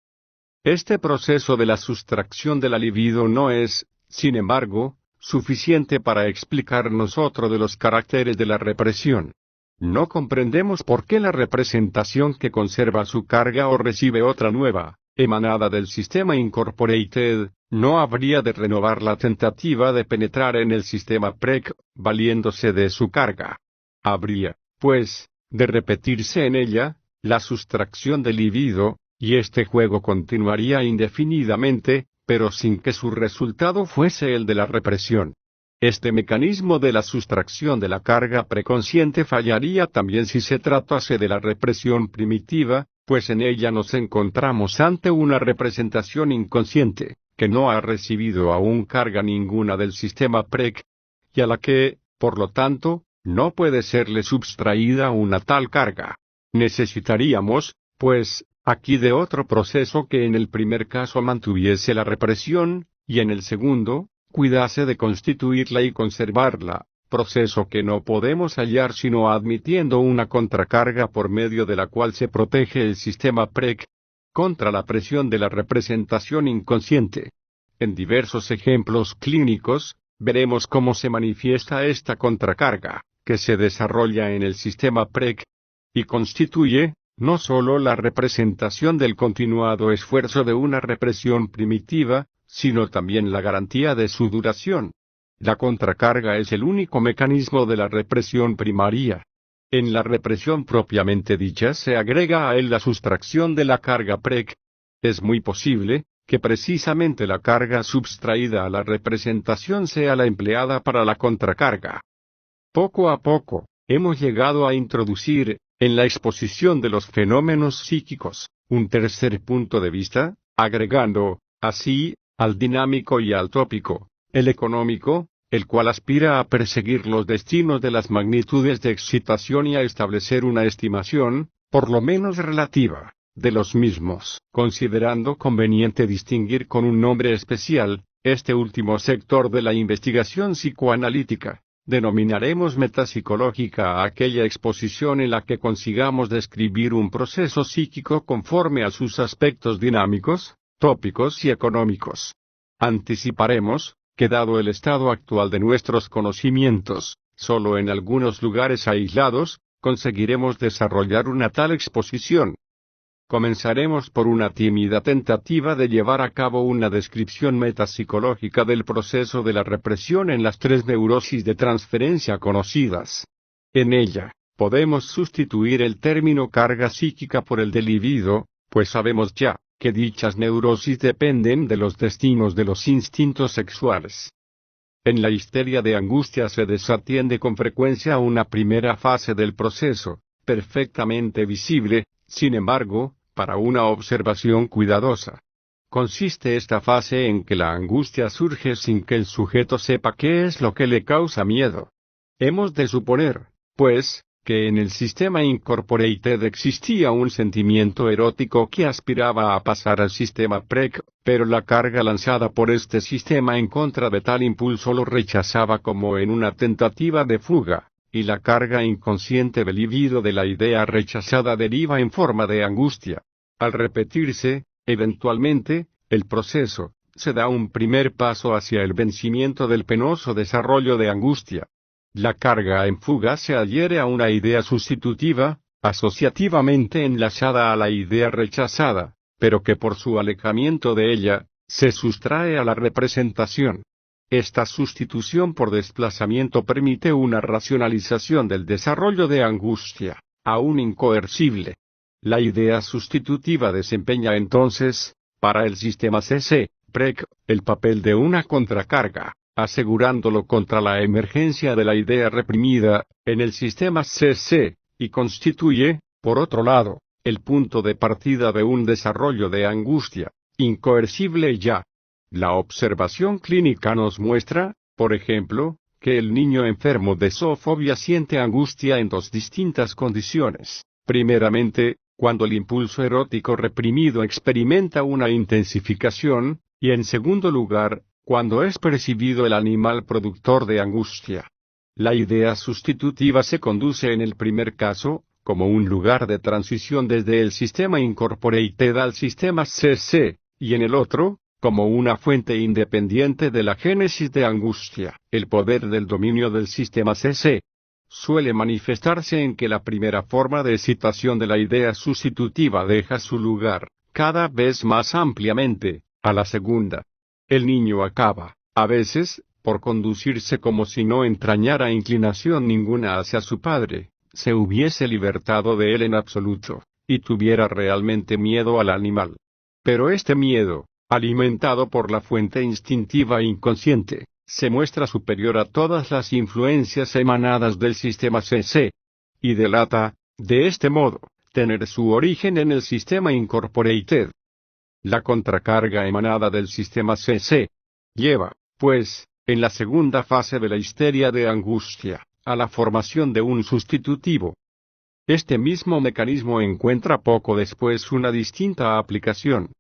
Este proceso de la sustracción de la libido no es, sin embargo, suficiente para explicarnos otro de los caracteres de la represión. No comprendemos por qué la representación que conserva su carga o recibe otra nueva, emanada del sistema incorporated, no habría de renovar la tentativa de penetrar en el sistema PREC, valiéndose de su carga. Habría, pues, de repetirse en ella, la sustracción del libido, y este juego continuaría indefinidamente, pero sin que su resultado fuese el de la represión. Este mecanismo de la sustracción de la carga preconsciente fallaría también si se tratase de la represión primitiva, pues en ella nos encontramos ante una representación inconsciente, que no ha recibido aún carga ninguna del sistema PREC, y a la que, por lo tanto, no puede serle subtraída una tal carga. Necesitaríamos, pues, aquí de otro proceso que en el primer caso mantuviese la represión, y en el segundo, cuidase de constituirla y conservarla, proceso que no podemos hallar sino admitiendo una contracarga por medio de la cual se protege el sistema PREC contra la presión de la representación inconsciente. En diversos ejemplos clínicos, veremos cómo se manifiesta esta contracarga, que se desarrolla en el sistema PREC, y constituye, no sólo la representación del continuado esfuerzo de una represión primitiva, sino también la garantía de su duración. La contracarga es el único mecanismo de la represión primaria. En la represión propiamente dicha se agrega a él la sustracción de la carga PREC. Es muy posible, que precisamente la carga subtraída a la representación sea la empleada para la contracarga. Poco a poco, hemos llegado a introducir, en la exposición de los fenómenos psíquicos, un tercer punto de vista, agregando, así, al dinámico y al tópico, el económico, el cual aspira a perseguir los destinos de las magnitudes de excitación y a establecer una estimación, por lo menos relativa, de los mismos, considerando conveniente distinguir con un nombre especial, este último sector de la investigación psicoanalítica. Denominaremos metapsicológica a aquella exposición en la que consigamos describir un proceso psíquico conforme a sus aspectos dinámicos, tópicos y económicos. Anticiparemos, que dado el estado actual de nuestros conocimientos, solo en algunos lugares aislados, conseguiremos desarrollar una tal exposición. Comenzaremos por una tímida tentativa de llevar a cabo una descripción metapsicológica del proceso de la represión en las tres neurosis de transferencia conocidas. En ella, podemos sustituir el término carga psíquica por el de libido, pues sabemos ya, que dichas neurosis dependen de los destinos de los instintos sexuales. En la histeria de angustia se desatiende con frecuencia una primera fase del proceso, perfectamente visible, sin embargo, para una observación cuidadosa. Consiste esta fase en que la angustia surge sin que el sujeto sepa qué es lo que le causa miedo. Hemos de suponer, pues, que en el sistema incorporated existía un sentimiento erótico que aspiraba a pasar al sistema PREC, pero la carga lanzada por este sistema en contra de tal impulso lo rechazaba como en una tentativa de fuga, y la carga inconsciente del libido de la idea rechazada deriva en forma de angustia. Al repetirse, eventualmente, el proceso, se da un primer paso hacia el vencimiento del penoso desarrollo de angustia. La carga en fuga se adhiere a una idea sustitutiva, asociativamente enlazada a la idea rechazada, pero que por su alejamiento de ella, se sustrae a la representación. Esta sustitución por desplazamiento permite una racionalización del desarrollo de angustia, aún incoercible. La idea sustitutiva desempeña entonces, para el sistema CC, PREC, el papel de una contracarga, asegurándolo contra la emergencia de la idea reprimida, en el sistema CC, y constituye, por otro lado, el punto de partida de un desarrollo de angustia, incoercible ya. La observación clínica nos muestra, por ejemplo, que el niño enfermo de zoofobia siente angustia en dos distintas condiciones. Primeramente, cuando el impulso erótico reprimido experimenta una intensificación, y en segundo lugar, cuando es percibido el animal productor de angustia. La idea sustitutiva se conduce en el primer caso, como un lugar de transición desde el sistema incorporated al sistema CC, y en el otro, como una fuente independiente de la génesis de angustia. El poder del dominio del sistema CC suele manifestarse en que la primera forma de excitación de la idea sustitutiva deja su lugar, cada vez más ampliamente, a la segunda. El niño acaba, a veces, por conducirse como si no entrañara inclinación ninguna hacia su padre, se hubiese libertado de él en absoluto, y tuviera realmente miedo al animal. Pero este miedo, alimentado por la fuente instintiva inconsciente, se muestra superior a todas las influencias emanadas del sistema CC, y delata, de este modo, tener su origen en el sistema incorporated. La contracarga emanada del sistema CC lleva, pues, en la segunda fase de la histeria de angustia, a la formación de un sustitutivo. Este mismo mecanismo encuentra poco después una distinta aplicación.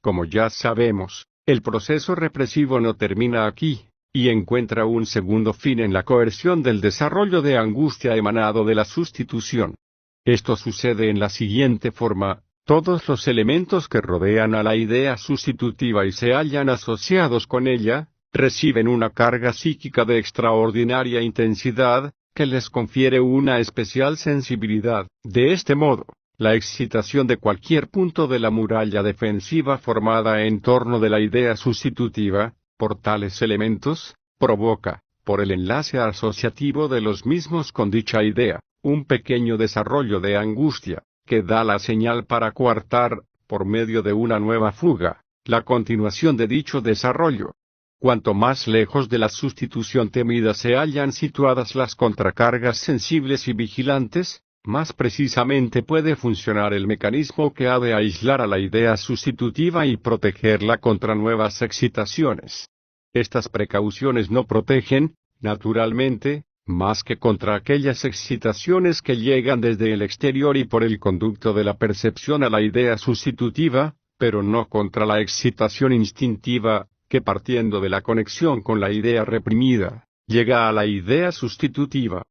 Como ya sabemos, el proceso represivo no termina aquí, y encuentra un segundo fin en la coerción del desarrollo de angustia emanado de la sustitución. Esto sucede en la siguiente forma: todos los elementos que rodean a la idea sustitutiva y se hallan asociados con ella, reciben una carga psíquica de extraordinaria intensidad, que les confiere una especial sensibilidad. De este modo, la excitación de cualquier punto de la muralla defensiva formada en torno de la idea sustitutiva, por tales elementos, provoca, por el enlace asociativo de los mismos con dicha idea, un pequeño desarrollo de angustia, que da la señal para coartar, por medio de una nueva fuga, la continuación de dicho desarrollo. Cuanto más lejos de la sustitución temida se hallan situadas las contracargas sensibles y vigilantes, más precisamente puede funcionar el mecanismo que ha de aislar a la idea sustitutiva y protegerla contra nuevas excitaciones. Estas precauciones no protegen, naturalmente, más que contra aquellas excitaciones que llegan desde el exterior y por el conducto de la percepción a la idea sustitutiva, pero no contra la excitación instintiva, que partiendo de la conexión con la idea reprimida, llega a la idea sustitutiva.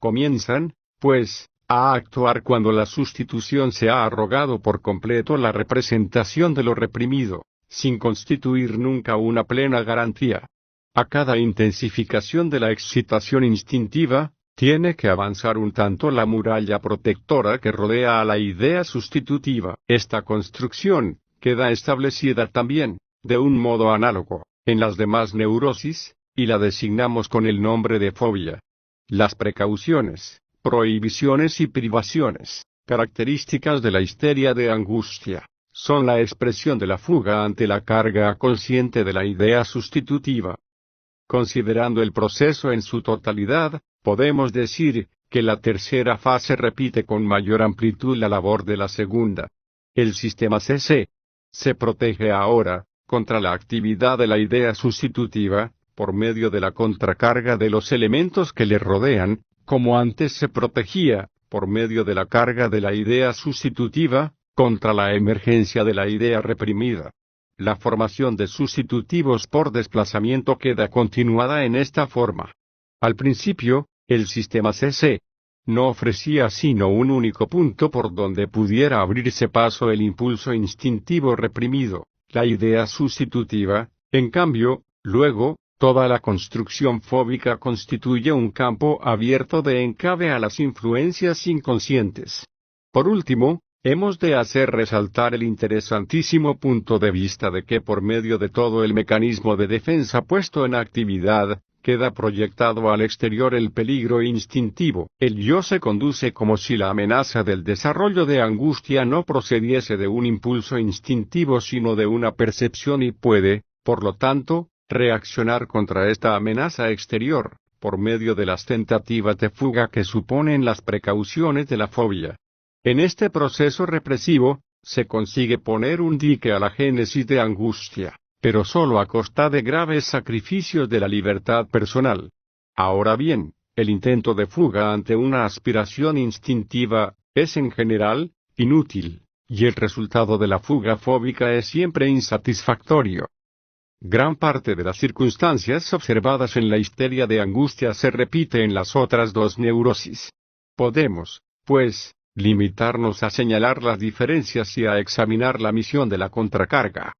Comienzan, pues, a actuar cuando la sustitución se ha arrogado por completo la representación de lo reprimido, sin constituir nunca una plena garantía. A cada intensificación de la excitación instintiva, tiene que avanzar un tanto la muralla protectora que rodea a la idea sustitutiva. Esta construcción queda establecida también, de un modo análogo, en las demás neurosis, y la designamos con el nombre de fobia. Las precauciones, prohibiciones y privaciones, características de la histeria de angustia, son la expresión de la fuga ante la carga consciente de la idea sustitutiva. Considerando el proceso en su totalidad, podemos decir que la tercera fase repite con mayor amplitud la labor de la segunda. El sistema CC se protege ahora, contra la actividad de la idea sustitutiva, por medio de la contracarga de los elementos que le rodean, como antes se protegía, por medio de la carga de la idea sustitutiva, contra la emergencia de la idea reprimida. La formación de sustitutivos por desplazamiento queda continuada en esta forma. Al principio, el sistema CC no ofrecía sino un único punto por donde pudiera abrirse paso el impulso instintivo reprimido, la idea sustitutiva. En cambio, luego, toda la construcción fóbica constituye un campo abierto de encabe a las influencias inconscientes. Por último, hemos de hacer resaltar el interesantísimo punto de vista de que por medio de todo el mecanismo de defensa puesto en actividad, queda proyectado al exterior el peligro instintivo. El yo se conduce como si la amenaza del desarrollo de angustia no procediese de un impulso instintivo sino de una percepción y puede, por lo tanto, reaccionar contra esta amenaza exterior, por medio de las tentativas de fuga que suponen las precauciones de la fobia. En este proceso represivo, se consigue poner un dique a la génesis de angustia, pero solo a costa de graves sacrificios de la libertad personal. Ahora bien, el intento de fuga ante una aspiración instintiva, es en general, inútil, y el resultado de la fuga fóbica es siempre insatisfactorio. Gran parte de las circunstancias observadas en la histeria de angustia se repite en las otras dos neurosis. Podemos, pues, limitarnos a señalar las diferencias y a examinar la misión de la contracarga.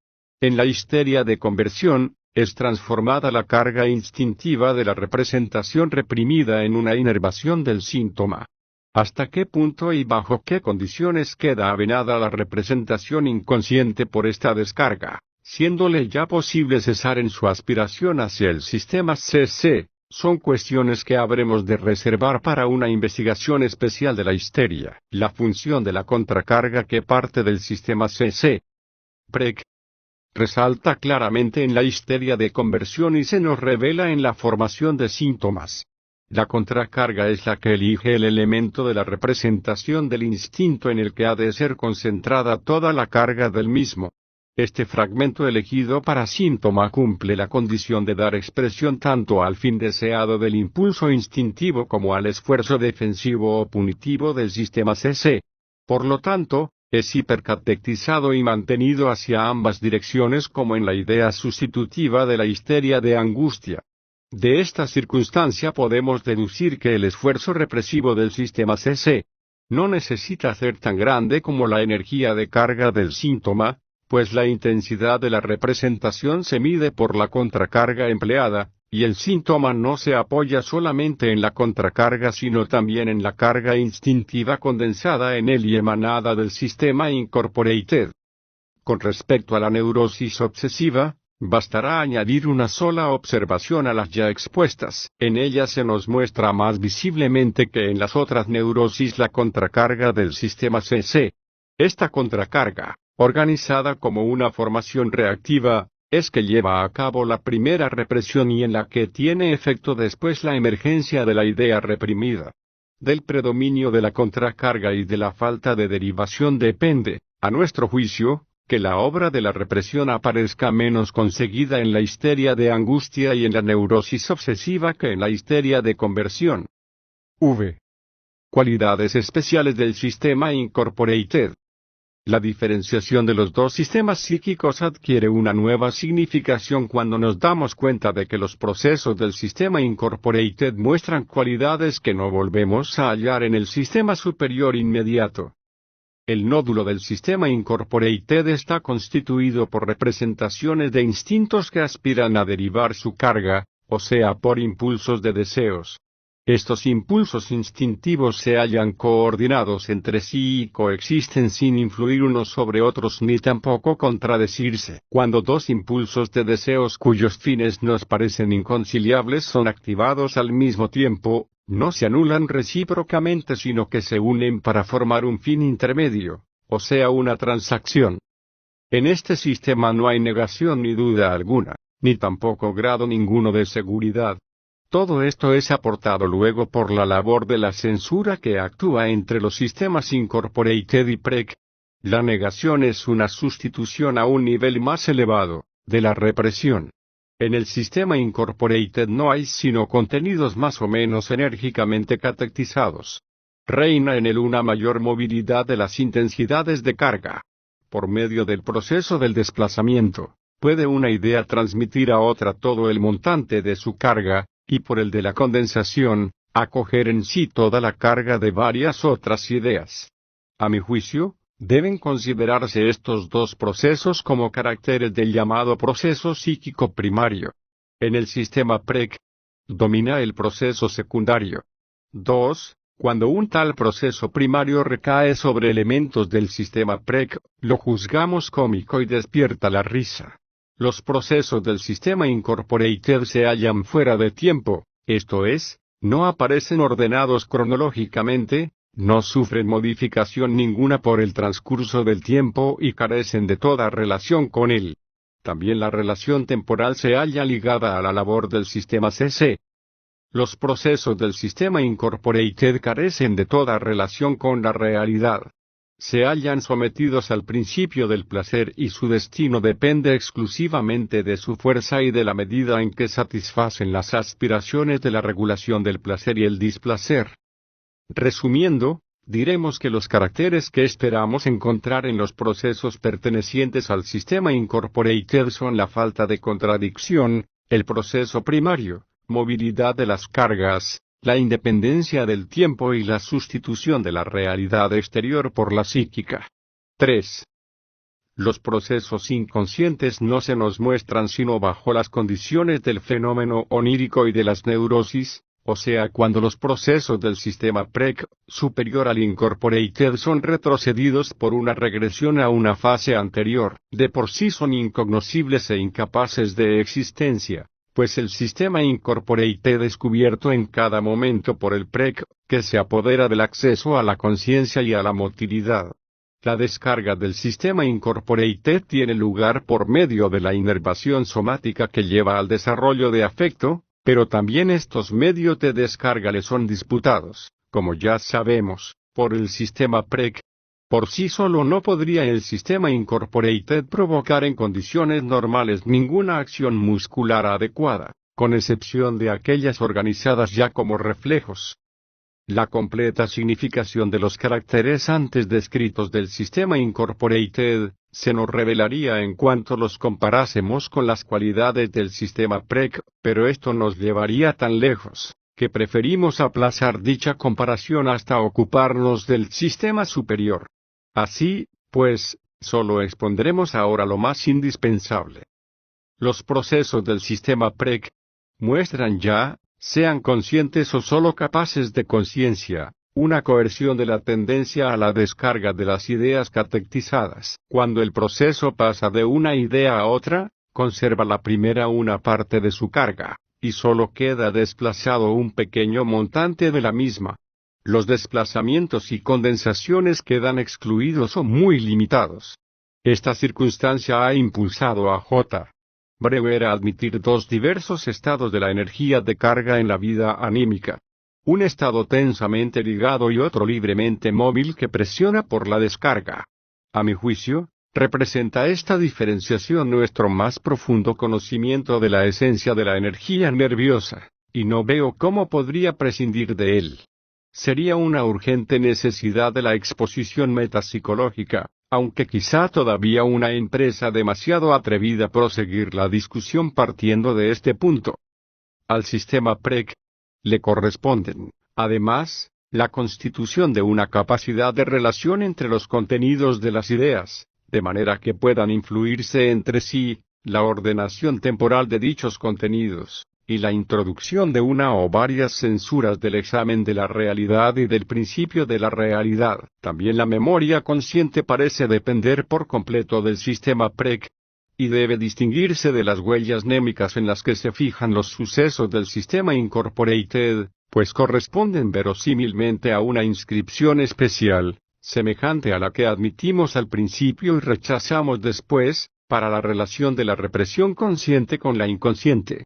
En la histeria de conversión, es transformada la carga instintiva de la representación reprimida en una inervación del síntoma. ¿Hasta qué punto y bajo qué condiciones queda avenada la representación inconsciente por esta descarga, siéndole ya posible cesar en su aspiración hacia el sistema CC? Son cuestiones que habremos de reservar para una investigación especial de la histeria. La función de la contracarga que parte del sistema CC. Preck resalta claramente en la histeria de conversión y se nos revela en la formación de síntomas. La contracarga es la que elige el elemento de la representación del instinto en el que ha de ser concentrada toda la carga del mismo. Este fragmento elegido para síntoma cumple la condición de dar expresión tanto al fin deseado del impulso instintivo como al esfuerzo defensivo o punitivo del sistema CC. Por lo tanto, es hipercatectizado y mantenido hacia ambas direcciones como en la idea sustitutiva de la histeria de angustia. De esta circunstancia podemos deducir que el esfuerzo represivo del sistema CC no necesita ser tan grande como la energía de carga del síntoma, pues la intensidad de la representación se mide por la contracarga empleada, y el síntoma no se apoya solamente en la contracarga sino también en la carga instintiva condensada en él y emanada del sistema incorporated. Con respecto a la neurosis obsesiva, bastará añadir una sola observación a las ya expuestas. En ella se nos muestra más visiblemente que en las otras neurosis la contracarga del sistema CC. Esta contracarga, organizada como una formación reactiva, es que lleva a cabo la primera represión y en la que tiene efecto después la emergencia de la idea reprimida. Del predominio de la contracarga y de la falta de derivación depende, a nuestro juicio, que la obra de la represión aparezca menos conseguida en la histeria de angustia y en la neurosis obsesiva que en la histeria de conversión. V. Cualidades especiales del sistema incorporated. La diferenciación de los dos sistemas psíquicos adquiere una nueva significación cuando nos damos cuenta de que los procesos del sistema incorporated muestran cualidades que no volvemos a hallar en el sistema superior inmediato. El nódulo del sistema incorporated está constituido por representaciones de instintos que aspiran a derivar su carga, o sea, por impulsos de deseos. Estos impulsos instintivos se hallan coordinados entre sí y coexisten sin influir unos sobre otros ni tampoco contradecirse. Cuando dos impulsos de deseos cuyos fines nos parecen inconciliables son activados al mismo tiempo, no se anulan recíprocamente sino que se unen para formar un fin intermedio, o sea una transacción. En este sistema no hay negación ni duda alguna, ni tampoco grado ninguno de seguridad. Todo esto es aportado luego por la labor de la censura que actúa entre los sistemas incorporated y Preck. La negación es una sustitución a un nivel más elevado, de la represión. En el sistema incorporated no hay sino contenidos más o menos enérgicamente catectizados. Reina en él una mayor movilidad de las intensidades de carga. Por medio del proceso del desplazamiento, puede una idea transmitir a otra todo el montante de su carga, y por el de la condensación, acoger en sí toda la carga de varias otras ideas. A mi juicio, deben considerarse estos dos procesos como caracteres del llamado proceso psíquico primario. En el sistema Preck, domina el proceso secundario. 2. Cuando un tal proceso primario recae sobre elementos del sistema Preck, lo juzgamos cómico y despierta la risa. Los procesos del sistema incorporated se hallan fuera de tiempo, esto es, no aparecen ordenados cronológicamente, no sufren modificación ninguna por el transcurso del tiempo y carecen de toda relación con él. También la relación temporal se halla ligada a la labor del sistema CC. Los procesos del sistema incorporated carecen de toda relación con la realidad. Se hallan sometidos al principio del placer y su destino depende exclusivamente de su fuerza y de la medida en que satisfacen las aspiraciones de la regulación del placer y el displacer. Resumiendo, diremos que los caracteres que esperamos encontrar en los procesos pertenecientes al sistema incorporated son la falta de contradicción, el proceso primario, movilidad de las cargas, la independencia del tiempo y la sustitución de la realidad exterior por la psíquica. 3. Los procesos inconscientes no se nos muestran sino bajo las condiciones del fenómeno onírico y de las neurosis, o sea cuando los procesos del sistema PREC, superior al incorporated son retrocedidos por una regresión a una fase anterior, de por sí son incognoscibles e incapaces de existencia, pues el sistema incorporated es cubierto en cada momento por el PREC, que se apodera del acceso a la conciencia y a la motilidad. La descarga del sistema incorporated tiene lugar por medio de la inervación somática que lleva al desarrollo de afecto, pero también estos medios de descarga le son disputados, como ya sabemos, por el sistema PREC. Por sí solo no podría el sistema incorporated provocar en condiciones normales ninguna acción muscular adecuada, con excepción de aquellas organizadas ya como reflejos. La completa significación de los caracteres antes descritos del sistema incorporated se nos revelaría en cuanto los comparásemos con las cualidades del sistema PREC, pero esto nos llevaría tan lejos, que preferimos aplazar dicha comparación hasta ocuparnos del sistema superior. Así, pues, solo expondremos ahora lo más indispensable. Los procesos del sistema PREC muestran ya, sean conscientes o solo capaces de conciencia, una coerción de la tendencia a la descarga de las ideas catectizadas. Cuando el proceso pasa de una idea a otra, conserva la primera una parte de su carga, y solo queda desplazado un pequeño montante de la misma. Los desplazamientos y condensaciones quedan excluidos o muy limitados. Esta circunstancia ha impulsado a J. Breuer a admitir dos diversos estados de la energía de carga en la vida anímica. Un estado tensamente ligado y otro libremente móvil que presiona por la descarga. A mi juicio, representa esta diferenciación nuestro más profundo conocimiento de la esencia de la energía nerviosa, y no veo cómo podría prescindir de él. Sería una urgente necesidad de la exposición metapsicológica, aunque quizá todavía una empresa demasiado atrevida proseguir la discusión partiendo de este punto. Al sistema PREC le corresponden, además, la constitución de una capacidad de relación entre los contenidos de las ideas, de manera que puedan influirse entre sí, la ordenación temporal de dichos contenidos, y la introducción de una o varias censuras del examen de la realidad y del principio de la realidad. También la memoria consciente parece depender por completo del sistema PREC, y debe distinguirse de las huellas mnémicas en las que se fijan los sucesos del sistema incorporated, pues corresponden verosímilmente a una inscripción especial, semejante a la que admitimos al principio y rechazamos después, para la relación de la represión consciente con la inconsciente.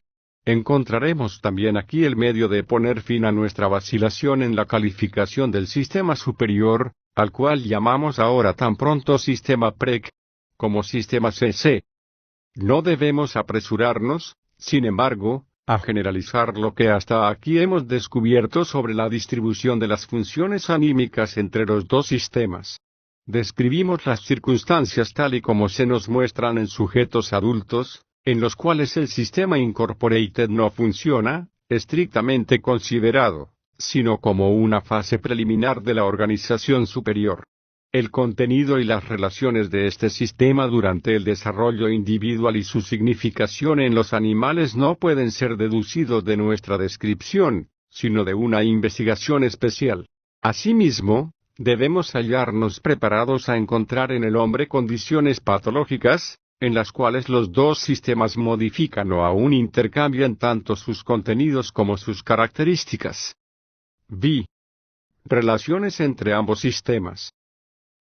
Encontraremos también aquí el medio de poner fin a nuestra vacilación en la calificación del sistema superior, al cual llamamos ahora tan pronto sistema PREC, como sistema CC. No debemos apresurarnos, sin embargo, a generalizar lo que hasta aquí hemos descubierto sobre la distribución de las funciones anímicas entre los dos sistemas. Describimos las circunstancias tal y como se nos muestran en sujetos adultos, en los cuales el sistema incorporated no funciona, estrictamente considerado, sino como una fase preliminar de la organización superior. El contenido y las relaciones de este sistema durante el desarrollo individual y su significación en los animales no pueden ser deducidos de nuestra descripción, sino de una investigación especial. Asimismo, debemos hallarnos preparados a encontrar en el hombre condiciones patológicas, en las cuales los dos sistemas modifican o aún intercambian tanto sus contenidos como sus características. V. Relaciones entre ambos sistemas.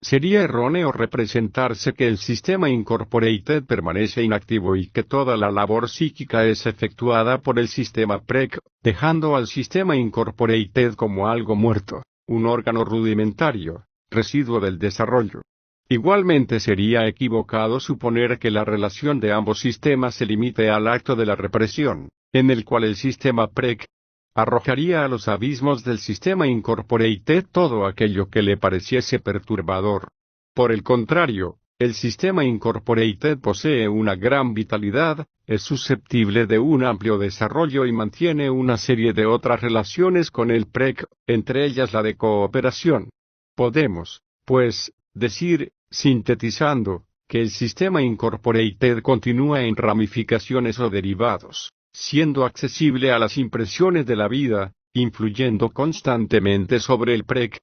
Sería erróneo representarse que el sistema incorporated permanece inactivo y que toda la labor psíquica es efectuada por el sistema PREC, dejando al sistema incorporated como algo muerto, un órgano rudimentario, residuo del desarrollo. Igualmente sería equivocado suponer que la relación de ambos sistemas se limite al acto de la represión, en el cual el sistema PREC arrojaría a los abismos del sistema incorporated todo aquello que le pareciese perturbador. Por el contrario, el sistema incorporated posee una gran vitalidad, es susceptible de un amplio desarrollo y mantiene una serie de otras relaciones con el PREC, entre ellas la de cooperación. Podemos, pues, decir, sintetizando, que el sistema incorporated continúa en ramificaciones o derivados, siendo accesible a las impresiones de la vida, influyendo constantemente sobre el prec,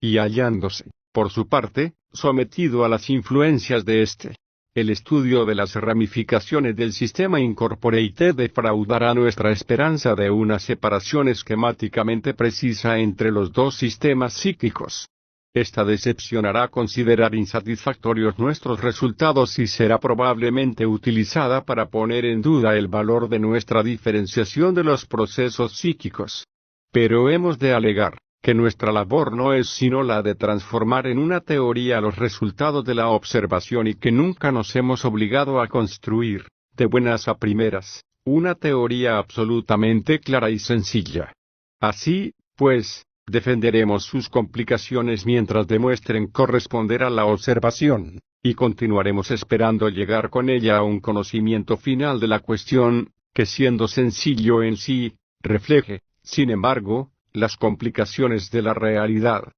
y hallándose, por su parte, sometido a las influencias de este. El estudio de las ramificaciones del sistema incorporated defraudará nuestra esperanza de una separación esquemáticamente precisa entre los dos sistemas psíquicos. Esta decepcionará considerar insatisfactorios nuestros resultados y será probablemente utilizada para poner en duda el valor de nuestra diferenciación de los procesos psíquicos. Pero hemos de alegar que nuestra labor no es sino la de transformar en una teoría los resultados de la observación y que nunca nos hemos obligado a construir, de buenas a primeras, una teoría absolutamente clara y sencilla. Así, pues, defenderemos sus complicaciones mientras demuestren corresponder a la observación, y continuaremos esperando llegar con ella a un conocimiento final de la cuestión, que siendo sencillo en sí, refleje, sin embargo, las complicaciones de la realidad.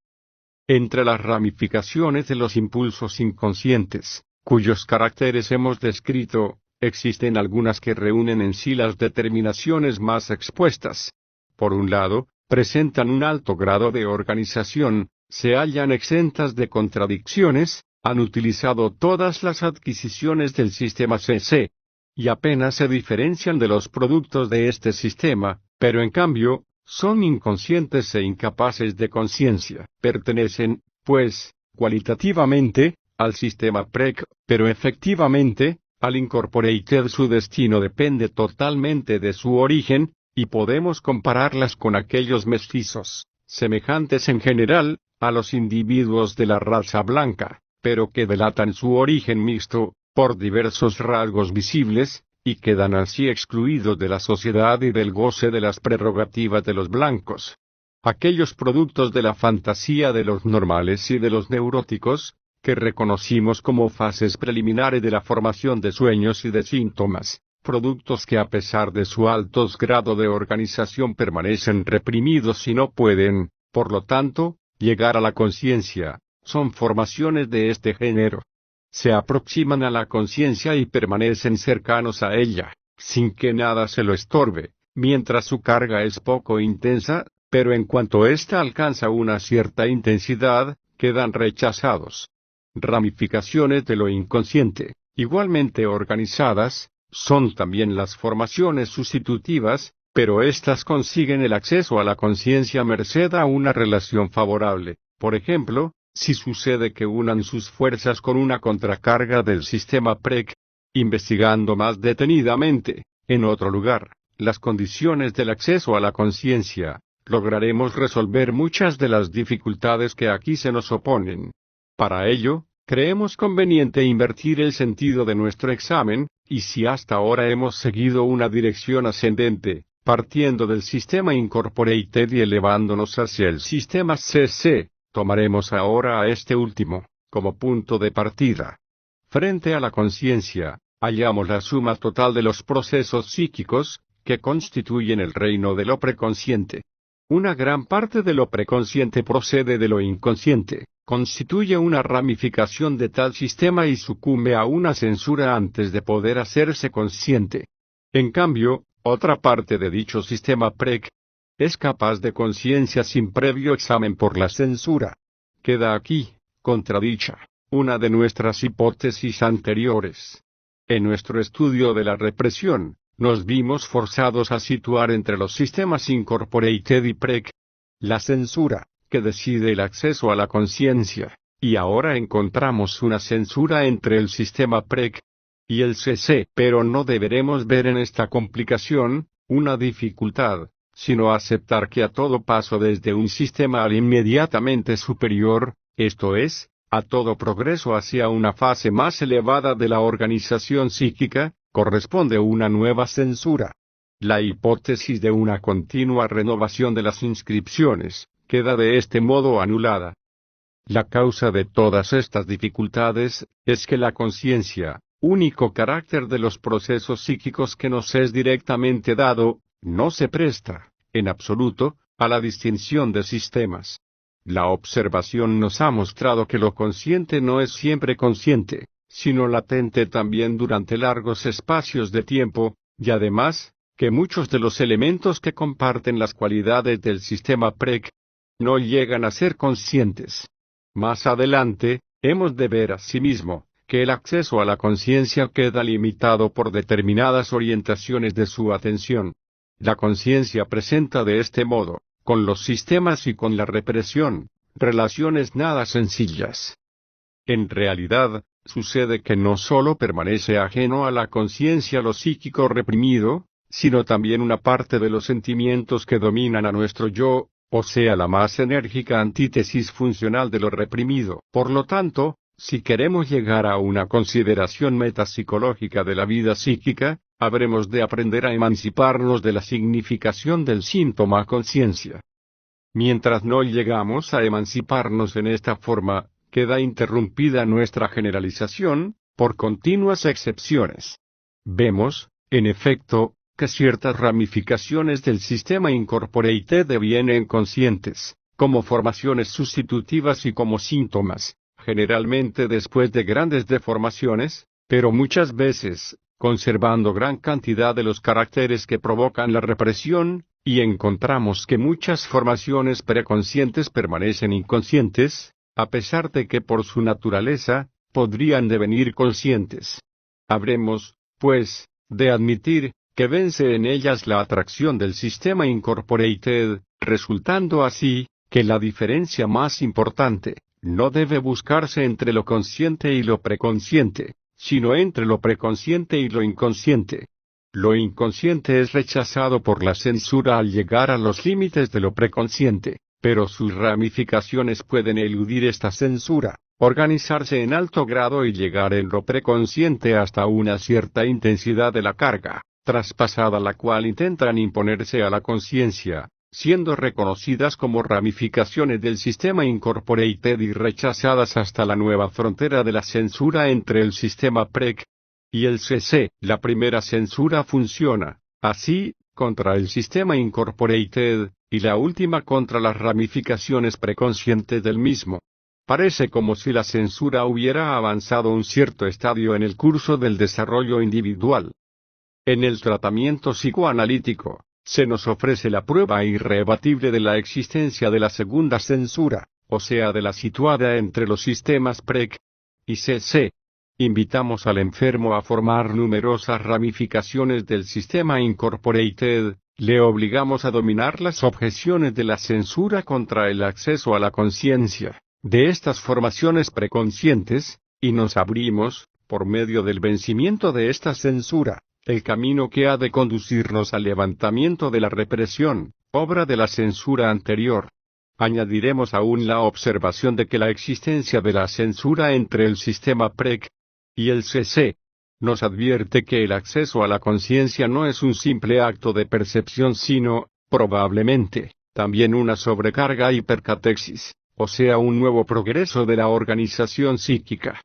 Entre las ramificaciones de los impulsos inconscientes, cuyos caracteres hemos descrito, existen algunas que reúnen en sí las determinaciones más expuestas. Por un lado, presentan un alto grado de organización, se hallan exentas de contradicciones, han utilizado todas las adquisiciones del sistema CC, y apenas se diferencian de los productos de este sistema, pero en cambio, son inconscientes e incapaces de conciencia. Pertenecen, pues, cualitativamente, al sistema PREC, pero efectivamente, al incorporated su destino depende totalmente de su origen, y podemos compararlas con aquellos mestizos, semejantes en general, a los individuos de la raza blanca, pero que delatan su origen mixto, por diversos rasgos visibles, y quedan así excluidos de la sociedad y del goce de las prerrogativas de los blancos. Aquellos productos de la fantasía de los normales y de los neuróticos, que reconocimos como fases preliminares de la formación de sueños y de síntomas, productos que a pesar de su alto grado de organización permanecen reprimidos y no pueden, por lo tanto, llegar a la conciencia, son formaciones de este género. Se aproximan a la conciencia y permanecen cercanos a ella, sin que nada se lo estorbe, mientras su carga es poco intensa, pero en cuanto ésta alcanza una cierta intensidad, quedan rechazados. Ramificaciones de lo inconsciente, igualmente organizadas, son también las formaciones sustitutivas, pero éstas consiguen el acceso a la conciencia merced a una relación favorable. Por ejemplo, si sucede que unan sus fuerzas con una contracarga del sistema PREC, investigando más detenidamente, en otro lugar, las condiciones del acceso a la conciencia, lograremos resolver muchas de las dificultades que aquí se nos oponen. Para ello, creemos conveniente invertir el sentido de nuestro examen, y si hasta ahora hemos seguido una dirección ascendente, partiendo del sistema incorporated y elevándonos hacia el sistema CC, tomaremos ahora a este último, como punto de partida. Frente a la conciencia, hallamos la suma total de los procesos psíquicos, que constituyen el reino de lo preconsciente. Una gran parte de lo preconsciente procede de lo inconsciente, constituye una ramificación de tal sistema y sucumbe a una censura antes de poder hacerse consciente. En cambio, otra parte de dicho sistema PREC, es capaz de conciencia sin previo examen por la censura. Queda aquí, contradicha, una de nuestras hipótesis anteriores. En nuestro estudio de la represión, nos vimos forzados a situar entre los sistemas incorporated y PREC la censura, que decide el acceso a la conciencia, y ahora encontramos una censura entre el sistema PREC y el CC. Pero no deberemos ver en esta complicación una dificultad, sino aceptar que a todo paso desde un sistema al inmediatamente superior, esto es, a todo progreso hacia una fase más elevada de la organización psíquica, corresponde una nueva censura. La hipótesis de una continua renovación de las inscripciones, queda de este modo anulada. La causa de todas estas dificultades, es que la conciencia, único carácter de los procesos psíquicos que nos es directamente dado, no se presta, en absoluto, a la distinción de sistemas. La observación nos ha mostrado que lo consciente no es siempre consciente, sino latente también durante largos espacios de tiempo, y además, que muchos de los elementos que comparten las cualidades del sistema PREC no llegan a ser conscientes. Más adelante, hemos de ver asimismo, que el acceso a la conciencia queda limitado por determinadas orientaciones de su atención. La conciencia presenta de este modo, con los sistemas y con la represión, relaciones nada sencillas. En realidad, sucede que no solo permanece ajeno a la conciencia lo psíquico reprimido, sino también una parte de los sentimientos que dominan a nuestro yo, o sea la más enérgica antítesis funcional de lo reprimido. Por lo tanto, si queremos llegar a una consideración metapsicológica de la vida psíquica, habremos de aprender a emanciparnos de la significación del síntoma conciencia. Mientras no llegamos a emanciparnos en esta forma, queda interrumpida nuestra generalización, por continuas excepciones. Vemos, en efecto, que ciertas ramificaciones del sistema incorporated devienen conscientes, como formaciones sustitutivas y como síntomas, generalmente después de grandes deformaciones, pero muchas veces, conservando gran cantidad de los caracteres que provocan la represión, y encontramos que muchas formaciones preconscientes permanecen inconscientes, a pesar de que por su naturaleza, podrían devenir conscientes. Habremos, pues, de admitir, que vence en ellas la atracción del sistema incorporated, resultando así, que la diferencia más importante, no debe buscarse entre lo consciente y lo preconsciente, sino entre lo preconsciente y lo inconsciente. Lo inconsciente es rechazado por la censura al llegar a los límites de lo preconsciente, pero sus ramificaciones pueden eludir esta censura, organizarse en alto grado y llegar en lo preconsciente hasta una cierta intensidad de la carga, traspasada la cual intentan imponerse a la conciencia, siendo reconocidas como ramificaciones del sistema incorporated y rechazadas hasta la nueva frontera de la censura entre el sistema PREC y el CC. La primera censura funciona, así, contra el sistema incorporated, y la última contra las ramificaciones preconscientes del mismo. Parece como si la censura hubiera avanzado un cierto estadio en el curso del desarrollo individual. En el tratamiento psicoanalítico, se nos ofrece la prueba irrebatible de la existencia de la segunda censura, o sea de la situada entre los sistemas PREC y CC. Invitamos al enfermo a formar numerosas ramificaciones del sistema incorporated, le obligamos a dominar las objeciones de la censura contra el acceso a la conciencia de estas formaciones preconscientes, y nos abrimos, por medio del vencimiento de esta censura, el camino que ha de conducirnos al levantamiento de la represión, obra de la censura anterior. Añadiremos aún la observación de que la existencia de la censura entre el sistema PREC y el CC nos advierte que el acceso a la conciencia no es un simple acto de percepción sino, probablemente, también una sobrecarga hipercatexis, o sea un nuevo progreso de la organización psíquica.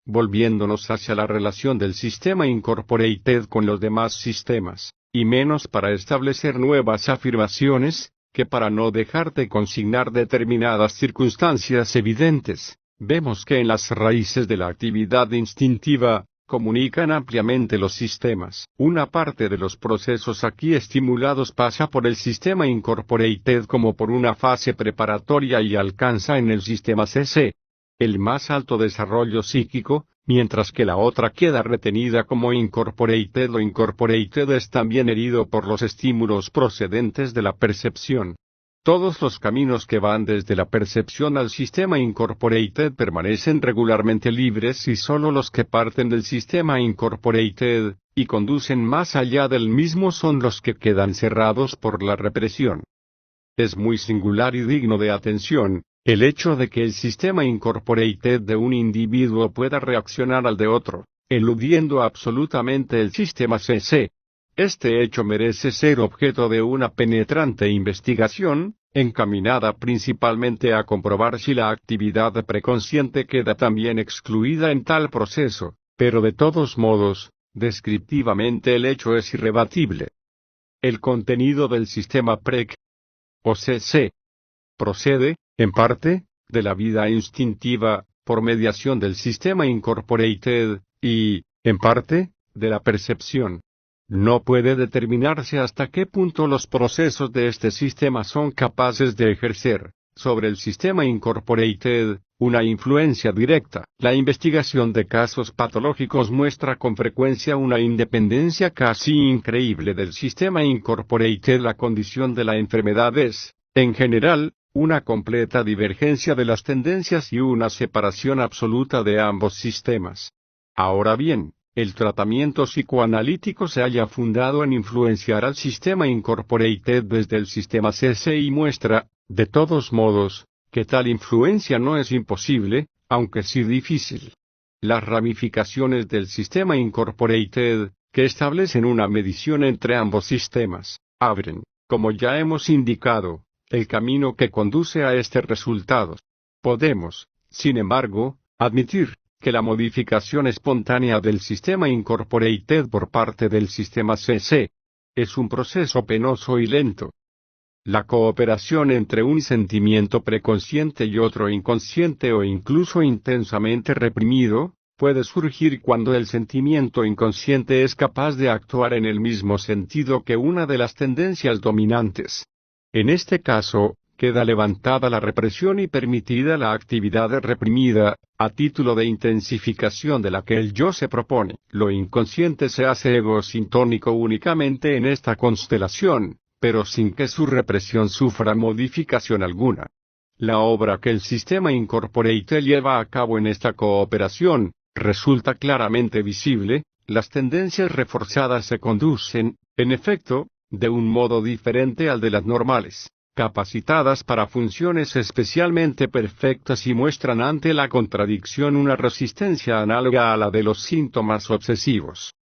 Volviéndonos hacia la relación del sistema incorporated con los demás sistemas, y menos para establecer nuevas afirmaciones, que para no dejar de consignar determinadas circunstancias evidentes, vemos que en las raíces de la actividad instintiva, comunican ampliamente los sistemas. Una parte de los procesos aquí estimulados pasa por el sistema incorporated como por una fase preparatoria y alcanza en el sistema CC el más alto desarrollo psíquico, mientras que la otra queda retenida como incorporated. Lo incorporated es también herido por los estímulos procedentes de la percepción. Todos los caminos que van desde la percepción al sistema incorporated permanecen regularmente libres y solo los que parten del sistema incorporated, y conducen más allá del mismo son los que quedan cerrados por la represión. Es muy singular y digno de atención, el hecho de que el sistema incorporated de un individuo pueda reaccionar al de otro, eludiendo absolutamente el sistema CC. Este hecho merece ser objeto de una penetrante investigación, encaminada principalmente a comprobar si la actividad preconsciente queda también excluida en tal proceso, pero de todos modos, descriptivamente el hecho es irrebatible. El contenido del sistema PREC, o CC, procede, en parte, de la vida instintiva, por mediación del sistema incorporated, y, en parte, de la percepción. No puede determinarse hasta qué punto los procesos de este sistema son capaces de ejercer, sobre el sistema incorporated, una influencia directa. La investigación de casos patológicos muestra con frecuencia una independencia casi increíble del sistema incorporated. La condición de la enfermedad es, en general, una completa divergencia de las tendencias y una separación absoluta de ambos sistemas. Ahora bien, el tratamiento psicoanalítico se halla fundado en influenciar al sistema incorporated desde el sistema CC y muestra, de todos modos, que tal influencia no es imposible, aunque sí difícil. Las ramificaciones del sistema incorporated, que establecen una medición entre ambos sistemas, abren, como ya hemos indicado, el camino que conduce a este resultado. Podemos, sin embargo, admitir que la modificación espontánea del sistema incorporated por parte del sistema CC es un proceso penoso y lento. La cooperación entre un sentimiento preconsciente y otro inconsciente o incluso intensamente reprimido, puede surgir cuando el sentimiento inconsciente es capaz de actuar en el mismo sentido que una de las tendencias dominantes. En este caso, queda levantada la represión y permitida la actividad reprimida, a título de intensificación de la que el yo se propone. Lo inconsciente se hace egosintónico únicamente en esta constelación, pero sin que su represión sufra modificación alguna. La obra que el sistema incorporated lleva a cabo en esta cooperación, resulta claramente visible. Las tendencias reforzadas se conducen, en efecto, de un modo diferente al de las normales, capacitadas para funciones especialmente perfectas y muestran ante la contradicción una resistencia análoga a la de los síntomas obsesivos.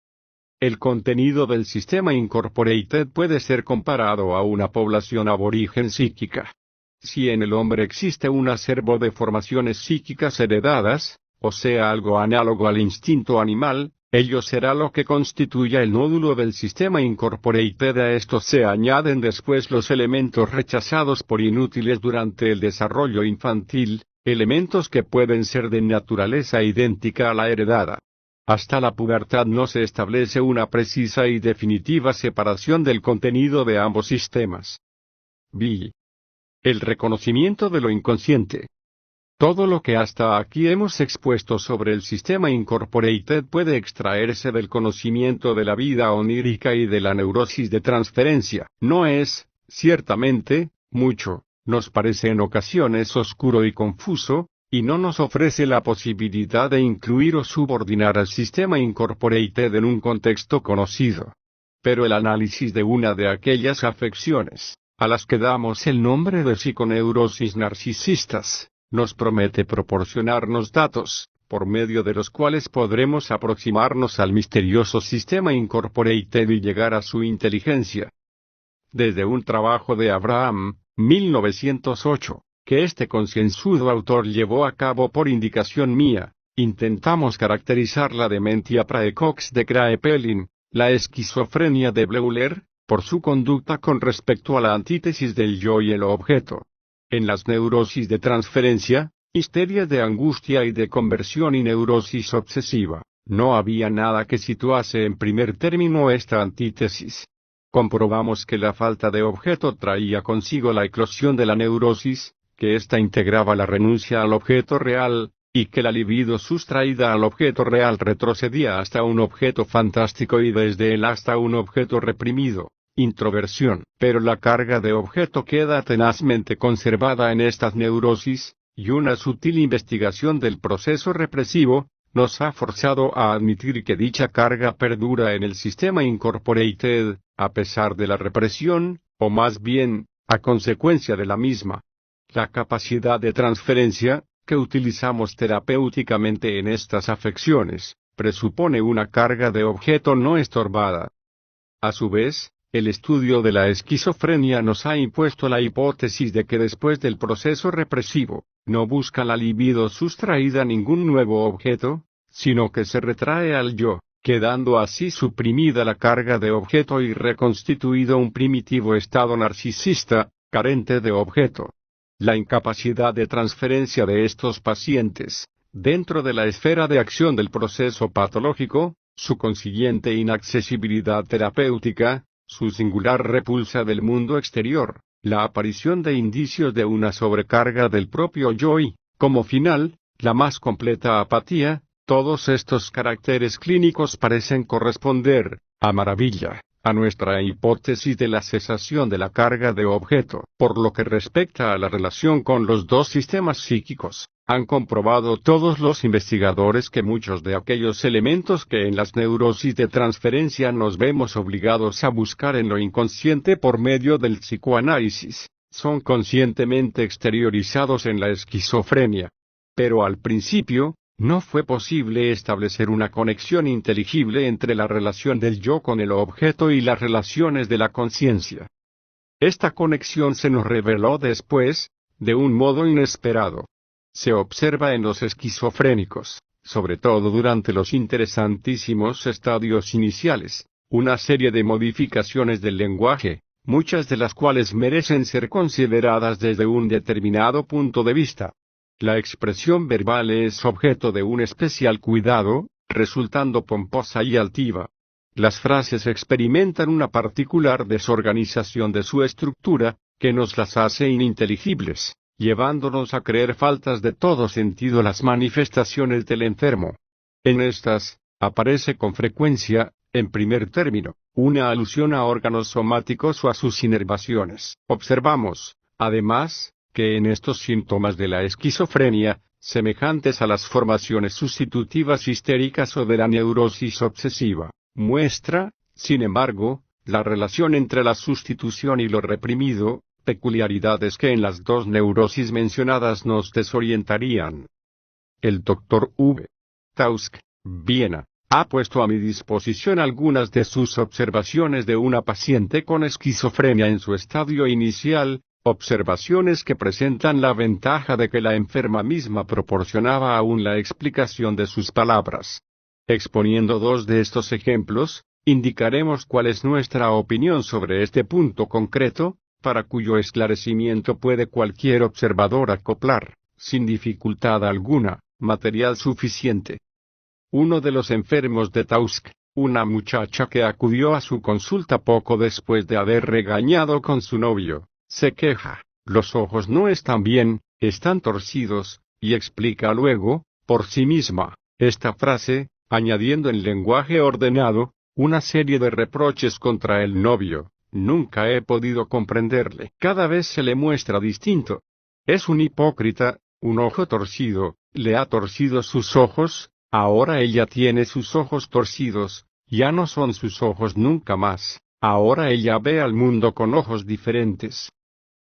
El contenido del sistema incorporated puede ser comparado a una población aborigen psíquica. Si en el hombre existe un acervo de formaciones psíquicas heredadas, o sea algo análogo al instinto animal, ello será lo que constituya el nódulo del sistema incorporated. A esto se añaden después los elementos rechazados por inútiles durante el desarrollo infantil, elementos que pueden ser de naturaleza idéntica a la heredada. Hasta la pubertad no se establece una precisa y definitiva separación del contenido de ambos sistemas. B. El reconocimiento de lo inconsciente. Todo lo que hasta aquí hemos expuesto sobre el sistema incorporated puede extraerse del conocimiento de la vida onírica y de la neurosis de transferencia. No es, ciertamente, mucho, nos parece en ocasiones oscuro y confuso, y no nos ofrece la posibilidad de incluir o subordinar al sistema incorporated en un contexto conocido. Pero el análisis de una de aquellas afecciones, a las que damos el nombre de psiconeurosis narcisistas, nos promete proporcionarnos datos, por medio de los cuales podremos aproximarnos al misterioso sistema incorporated y llegar a su inteligencia. Desde un trabajo de Abraham, 1908, que este concienzudo autor llevó a cabo por indicación mía, intentamos caracterizar la dementia praecox de Kraepelin, la esquizofrenia de Bleuler, por su conducta con respecto a la antítesis del yo y el objeto. En las neurosis de transferencia, histeria de angustia y de conversión y neurosis obsesiva, no había nada que situase en primer término esta antítesis. Comprobamos que la falta de objeto traía consigo la eclosión de la neurosis, que ésta integraba la renuncia al objeto real, y que la libido sustraída al objeto real retrocedía hasta un objeto fantástico y desde él hasta un objeto reprimido, introversión. Pero la carga de objeto queda tenazmente conservada en estas neurosis, y una sutil investigación del proceso represivo, nos ha forzado a admitir que dicha carga perdura en el sistema incorporated, a pesar de la represión, o más bien, a consecuencia de la misma. La capacidad de transferencia, que utilizamos terapéuticamente en estas afecciones, presupone una carga de objeto no estorbada. A su vez, el estudio de la esquizofrenia nos ha impuesto la hipótesis de que después del proceso represivo, no busca la libido sustraída ningún nuevo objeto, sino que se retrae al yo, quedando así suprimida la carga de objeto y reconstituido un primitivo estado narcisista, carente de objeto. La incapacidad de transferencia de estos pacientes, dentro de la esfera de acción del proceso patológico, su consiguiente inaccesibilidad terapéutica, su singular repulsa del mundo exterior, la aparición de indicios de una sobrecarga del propio yo y, como final, la más completa apatía, todos estos caracteres clínicos parecen corresponder, a maravilla, a nuestra hipótesis de la cesación de la carga de objeto. Por lo que respecta a la relación con los dos sistemas psíquicos, han comprobado todos los investigadores que muchos de aquellos elementos que en las neurosis de transferencia nos vemos obligados a buscar en lo inconsciente por medio del psicoanálisis, son conscientemente exteriorizados en la esquizofrenia. Pero al principio, no fue posible establecer una conexión inteligible entre la relación del yo con el objeto y las relaciones de la conciencia. Esta conexión se nos reveló después, de un modo inesperado. Se observa en los esquizofrénicos, sobre todo durante los interesantísimos estadios iniciales, una serie de modificaciones del lenguaje, muchas de las cuales merecen ser consideradas desde un determinado punto de vista. La expresión verbal es objeto de un especial cuidado, resultando pomposa y altiva. Las frases experimentan una particular desorganización de su estructura, que nos las hace ininteligibles, llevándonos a creer faltas de todo sentido las manifestaciones del enfermo. En estas, aparece con frecuencia, en primer término, una alusión a órganos somáticos o a sus inervaciones. Observamos, además, que en estos síntomas de la esquizofrenia, semejantes a las formaciones sustitutivas histéricas o de la neurosis obsesiva, muestra, sin embargo, la relación entre la sustitución y lo reprimido, peculiaridades que en las dos neurosis mencionadas nos desorientarían. El Dr. V. Tausk, Viena, ha puesto a mi disposición algunas de sus observaciones de una paciente con esquizofrenia en su estadio inicial, observaciones que presentan la ventaja de que la enferma misma proporcionaba aún la explicación de sus palabras. Exponiendo dos de estos ejemplos, indicaremos cuál es nuestra opinión sobre este punto concreto, para cuyo esclarecimiento puede cualquier observador acoplar, sin dificultad alguna, material suficiente. Uno de los enfermos de Tausk, una muchacha que acudió a su consulta poco después de haber regañado con su novio, se queja, los ojos no están bien, están torcidos, y explica luego, por sí misma, esta frase, añadiendo en lenguaje ordenado, una serie de reproches contra el novio. Nunca he podido comprenderle. Cada vez se le muestra distinto. Es un hipócrita, un ojo torcido, le ha torcido sus ojos, ahora ella tiene sus ojos torcidos, ya no son sus ojos nunca más, ahora ella ve al mundo con ojos diferentes.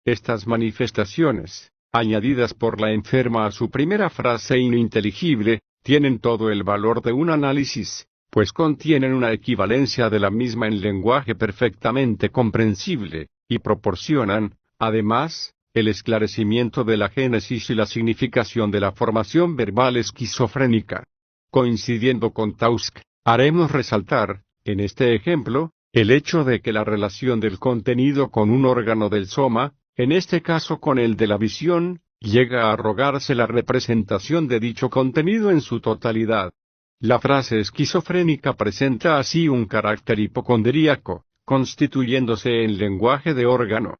Estas manifestaciones, añadidas por la enferma a su primera frase ininteligible, tienen todo el valor de un análisis, pues contienen una equivalencia de la misma en lenguaje perfectamente comprensible, y proporcionan, además, el esclarecimiento de la génesis y la significación de la formación verbal esquizofrénica. Coincidiendo con Tausk, haremos resaltar, en este ejemplo, el hecho de que la relación del contenido con un órgano del soma, en este caso con el de la visión, llega a rogarse la representación de dicho contenido en su totalidad. La frase esquizofrénica presenta así un carácter hipocondríaco, constituyéndose en lenguaje de órgano.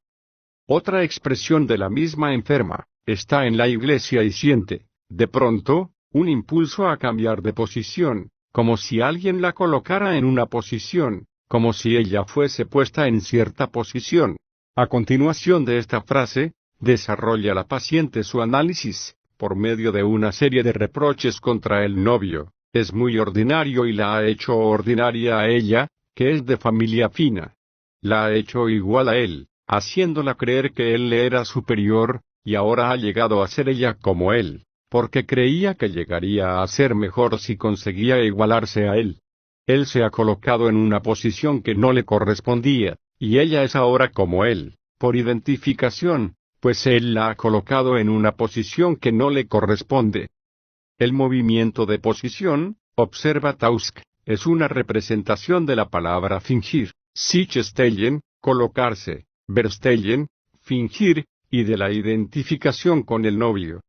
Otra expresión de la misma enferma, está en la iglesia y siente, de pronto, un impulso a cambiar de posición, como si alguien la colocara en una posición, como si ella fuese puesta en cierta posición. A continuación de esta frase, desarrolla la paciente su análisis, por medio de una serie de reproches contra el novio. Es muy ordinario y la ha hecho ordinaria a ella, que es de familia fina. La ha hecho igual a él, haciéndola creer que él le era superior, y ahora ha llegado a ser ella como él, porque creía que llegaría a ser mejor si conseguía igualarse a él. Él se ha colocado en una posición que no le correspondía, y ella es ahora como él, por identificación, pues él la ha colocado en una posición que no le corresponde. El movimiento de posición, observa Tausk, es una representación de la palabra fingir, sich stellen, colocarse, verstellen, fingir, y de la identificación con el novio.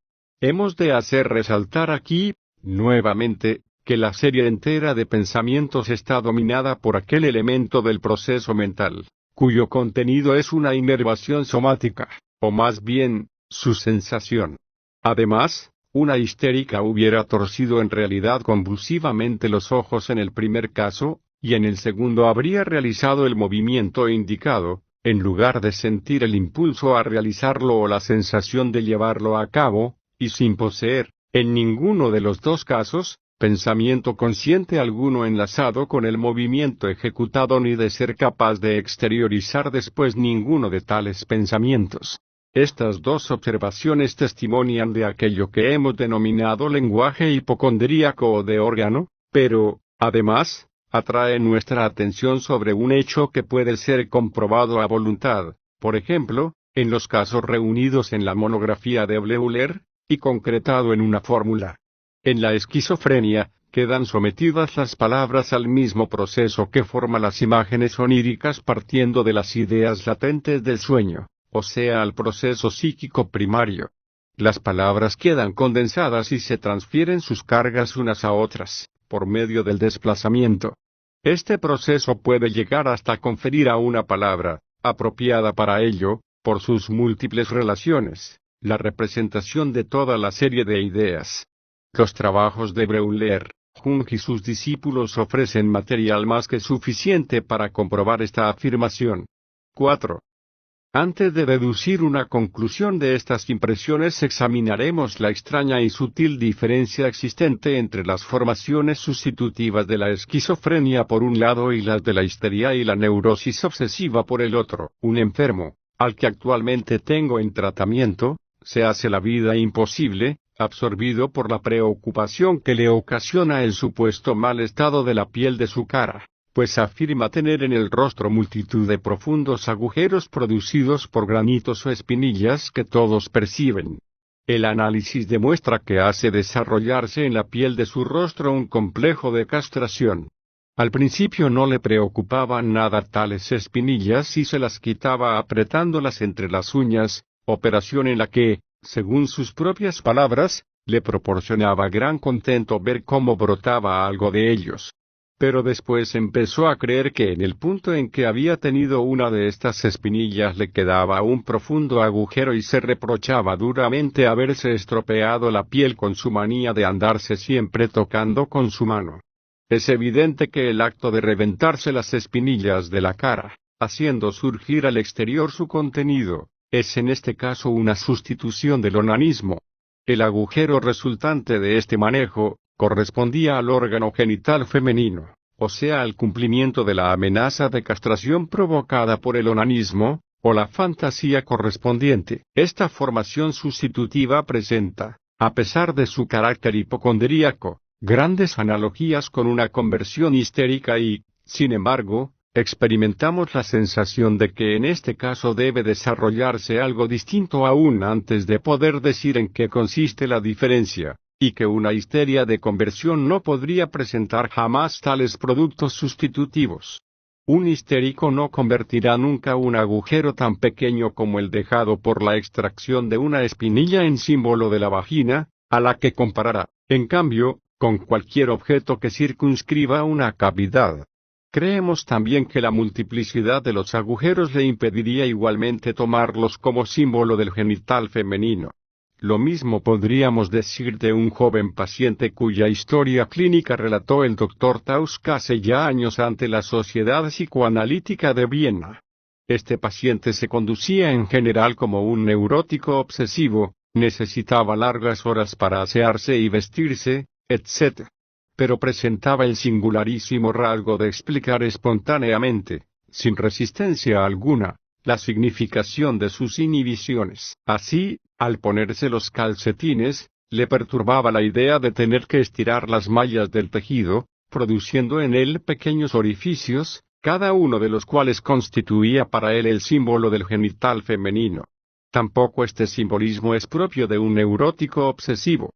Hemos de hacer resaltar aquí, nuevamente, que la serie entera de pensamientos está dominada por aquel elemento del proceso mental, cuyo contenido es una inervación somática, o más bien, su sensación. Además, una histérica hubiera torcido en realidad convulsivamente los ojos en el primer caso, y en el segundo habría realizado el movimiento indicado, en lugar de sentir el impulso a realizarlo o la sensación de llevarlo a cabo, y sin poseer, en ninguno de los dos casos, pensamiento consciente alguno enlazado con el movimiento ejecutado ni de ser capaz de exteriorizar después ninguno de tales pensamientos. Estas dos observaciones testimonian de aquello que hemos denominado lenguaje hipocondríaco o de órgano, pero, además, atrae nuestra atención sobre un hecho que puede ser comprobado a voluntad, por ejemplo, en los casos reunidos en la monografía de Bleuler, y concretado en una fórmula. En la esquizofrenia, quedan sometidas las palabras al mismo proceso que forma las imágenes oníricas partiendo de las ideas latentes del sueño, o sea al proceso psíquico primario. Las palabras quedan condensadas y se transfieren sus cargas unas a otras, por medio del desplazamiento. Este proceso puede llegar hasta conferir a una palabra, apropiada para ello, por sus múltiples relaciones, la representación de toda la serie de ideas. Los trabajos de Bleuler, Jung y sus discípulos ofrecen material más que suficiente para comprobar esta afirmación. 4. Antes de deducir una conclusión de estas impresiones examinaremos la extraña y sutil diferencia existente entre las formaciones sustitutivas de la esquizofrenia por un lado y las de la histeria y la neurosis obsesiva por el otro. Un enfermo, al que actualmente tengo en tratamiento, se hace la vida imposible, absorbido por la preocupación que le ocasiona el supuesto mal estado de la piel de su cara, pues afirma tener en el rostro multitud de profundos agujeros producidos por granitos o espinillas que todos perciben. El análisis demuestra que hace desarrollarse en la piel de su rostro un complejo de castración. Al principio no le preocupaban nada tales espinillas y se las quitaba apretándolas entre las uñas, operación en la que, según sus propias palabras, le proporcionaba gran contento ver cómo brotaba algo de ellos. Pero después empezó a creer que en el punto en que había tenido una de estas espinillas le quedaba un profundo agujero y se reprochaba duramente haberse estropeado la piel con su manía de andarse siempre tocando con su mano. Es evidente que el acto de reventarse las espinillas de la cara, haciendo surgir al exterior su contenido, es en este caso una sustitución del onanismo. El agujero resultante de este manejo, correspondía al órgano genital femenino, o sea al cumplimiento de la amenaza de castración provocada por el onanismo, o la fantasía correspondiente. Esta formación sustitutiva presenta, a pesar de su carácter hipocondríaco, grandes analogías con una conversión histérica y, sin embargo, experimentamos la sensación de que en este caso debe desarrollarse algo distinto aún antes de poder decir en qué consiste la diferencia, y que una histeria de conversión no podría presentar jamás tales productos sustitutivos. Un histérico no convertirá nunca un agujero tan pequeño como el dejado por la extracción de una espinilla en símbolo de la vagina, a la que comparará, en cambio, con cualquier objeto que circunscriba una cavidad. Creemos también que la multiplicidad de los agujeros le impediría igualmente tomarlos como símbolo del genital femenino. Lo mismo podríamos decir de un joven paciente cuya historia clínica relató el Dr. Tausk hace ya años ante la Sociedad Psicoanalítica de Viena. Este paciente se conducía en general como un neurótico obsesivo, necesitaba largas horas para asearse y vestirse, etc. Pero presentaba el singularísimo rasgo de explicar espontáneamente, sin resistencia alguna, la significación de sus inhibiciones. Así, al ponerse los calcetines, le perturbaba la idea de tener que estirar las mallas del tejido, produciendo en él pequeños orificios, cada uno de los cuales constituía para él el símbolo del genital femenino. Tampoco este simbolismo es propio de un neurótico obsesivo.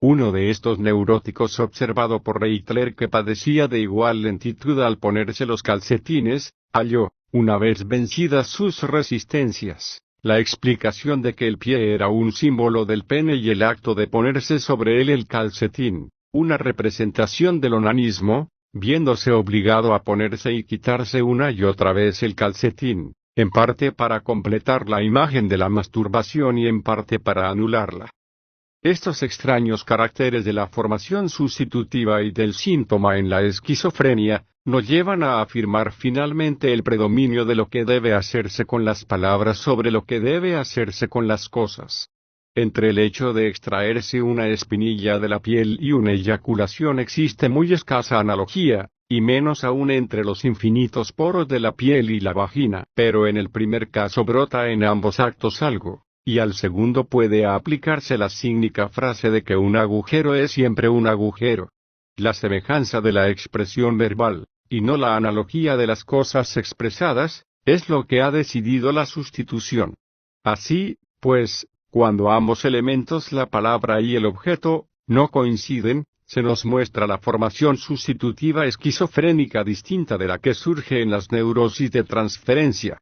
Uno de estos neuróticos observado por Reitler que padecía de igual lentitud al ponerse los calcetines, halló, una vez vencidas sus resistencias, La explicación de que el pie era un símbolo del pene y el acto de ponerse sobre él el calcetín, una representación del onanismo, viéndose obligado a ponerse y quitarse una y otra vez el calcetín, en parte para completar la imagen de la masturbación y en parte para anularla. Estos extraños caracteres de la formación sustitutiva y del síntoma en la esquizofrenia, nos llevan a afirmar finalmente el predominio de lo que debe hacerse con las palabras sobre lo que debe hacerse con las cosas. Entre el hecho de extraerse una espinilla de la piel y una eyaculación existe muy escasa analogía, y menos aún entre los infinitos poros de la piel y la vagina. Pero en el primer caso brota en ambos actos algo, y al segundo puede aplicarse la cínica frase de que un agujero es siempre un agujero. La semejanza de la expresión verbal, y no la analogía de las cosas expresadas, es lo que ha decidido la sustitución. Así, pues, cuando ambos elementos, la palabra y el objeto, no coinciden, se nos muestra la formación sustitutiva esquizofrénica distinta de la que surge en las neurosis de transferencia.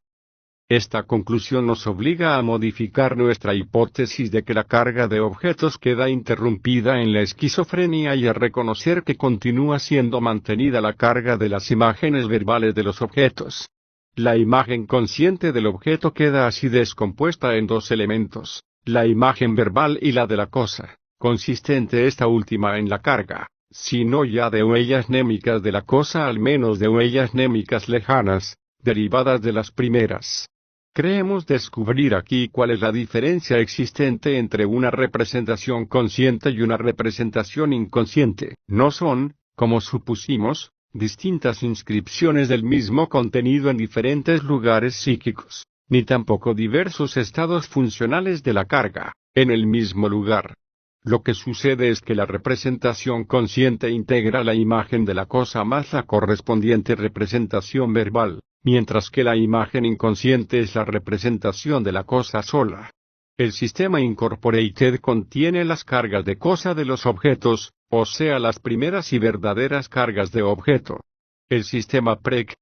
Esta conclusión nos obliga a modificar nuestra hipótesis de que la carga de objetos queda interrumpida en la esquizofrenia y a reconocer que continúa siendo mantenida la carga de las imágenes verbales de los objetos. La imagen consciente del objeto queda así descompuesta en dos elementos, la imagen verbal y la de la cosa, consistente esta última en la carga, si no ya de huellas mnémicas de la cosa, al menos de huellas mnémicas lejanas, derivadas de las primeras. Creemos descubrir aquí cuál es la diferencia existente entre una representación consciente y una representación inconsciente. No son, como supusimos, distintas inscripciones del mismo contenido en diferentes lugares psíquicos, ni tampoco diversos estados funcionales de la carga, en el mismo lugar. Lo que sucede es que la representación consciente integra la imagen de la cosa más la correspondiente representación verbal, mientras que la imagen inconsciente es la representación de la cosa sola. El sistema Incorporated contiene las cargas de cosa de los objetos, o sea las primeras y verdaderas cargas de objeto. El sistema PREC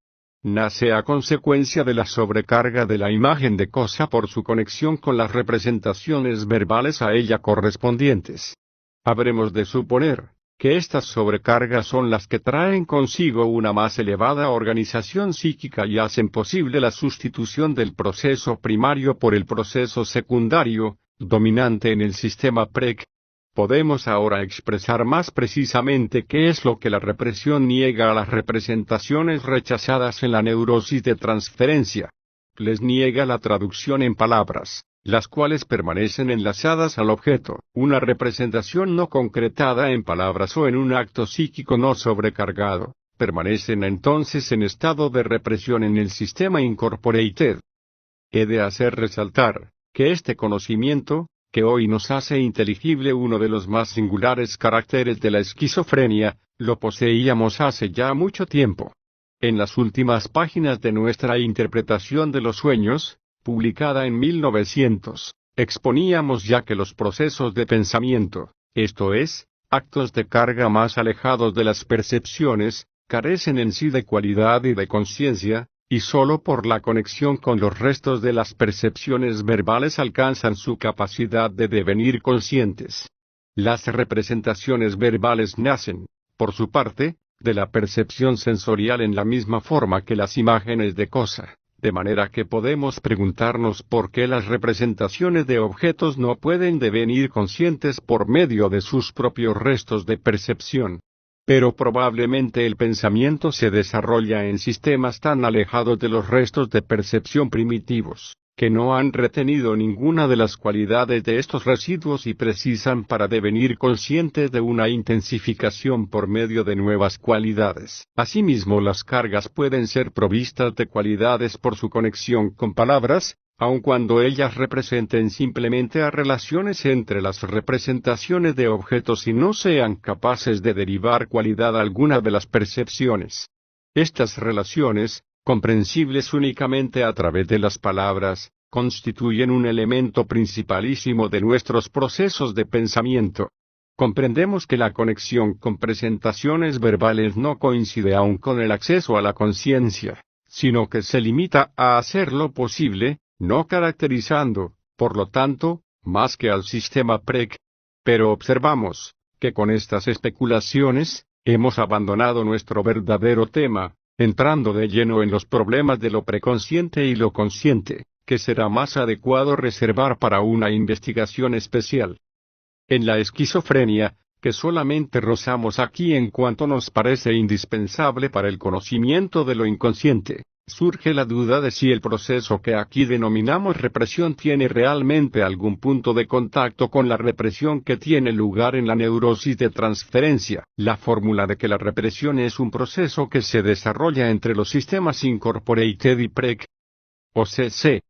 nace a consecuencia de la sobrecarga de la imagen de cosa por su conexión con las representaciones verbales a ella correspondientes. Habremos de suponer que estas sobrecargas son las que traen consigo una más elevada organización psíquica y hacen posible la sustitución del proceso primario por el proceso secundario, dominante en el sistema PREC. Podemos ahora expresar más precisamente qué es lo que la represión niega a las representaciones rechazadas en la neurosis de transferencia. Les niega la traducción en palabras, las cuales permanecen enlazadas al objeto. Una representación no concretada en palabras o en un acto psíquico no sobrecargado, permanecen entonces en estado de represión en el sistema Incorporated. He de hacer resaltar que este conocimiento, que hoy nos hace inteligible uno de los más singulares caracteres de la esquizofrenia, lo poseíamos hace ya mucho tiempo. En las últimas páginas de nuestra interpretación de los sueños, publicada en 1900, exponíamos ya que los procesos de pensamiento, esto es, actos de carga más alejados de las percepciones, carecen en sí de cualidad y de conciencia, y sólo por la conexión con los restos de las percepciones verbales alcanzan su capacidad de devenir conscientes. Las representaciones verbales nacen, por su parte, de la percepción sensorial en la misma forma que las imágenes de cosa, de manera que podemos preguntarnos por qué las representaciones de objetos no pueden devenir conscientes por medio de sus propios restos de percepción. Pero probablemente el pensamiento se desarrolla en sistemas tan alejados de los restos de percepción primitivos, que no han retenido ninguna de las cualidades de estos residuos y precisan para devenir conscientes de una intensificación por medio de nuevas cualidades. Asimismo, las cargas pueden ser provistas de cualidades por su conexión con palabras, aun cuando ellas representen simplemente a relaciones entre las representaciones de objetos y no sean capaces de derivar cualidad alguna de las percepciones. Estas relaciones, comprensibles únicamente a través de las palabras, constituyen un elemento principalísimo de nuestros procesos de pensamiento. Comprendemos que la conexión con presentaciones verbales no coincide aún con el acceso a la conciencia, sino que se limita a hacer lo posible, no caracterizando, por lo tanto, más que al sistema PREC. Pero observamos, que con estas especulaciones, hemos abandonado nuestro verdadero tema, entrando de lleno en los problemas de lo preconsciente y lo consciente, que será más adecuado reservar para una investigación especial. En la esquizofrenia, que solamente rozamos aquí en cuanto nos parece indispensable para el conocimiento de lo inconsciente, surge la duda de si el proceso que aquí denominamos represión tiene realmente algún punto de contacto con la represión que tiene lugar en la neurosis de transferencia. La fórmula de que la represión es un proceso que se desarrolla entre los sistemas Incorporated y PREC, o CC,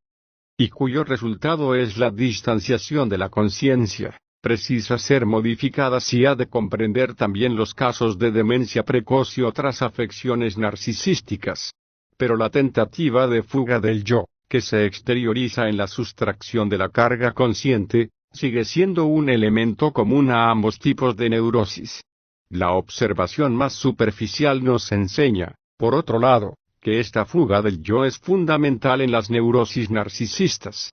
y cuyo resultado es la distanciación de la conciencia, precisa ser modificada si ha de comprender también los casos de demencia precoz y otras afecciones narcisísticas. Pero la tentativa de fuga del yo, que se exterioriza en la sustracción de la carga consciente, sigue siendo un elemento común a ambos tipos de neurosis. La observación más superficial nos enseña, por otro lado, que esta fuga del yo es fundamental en las neurosis narcisistas.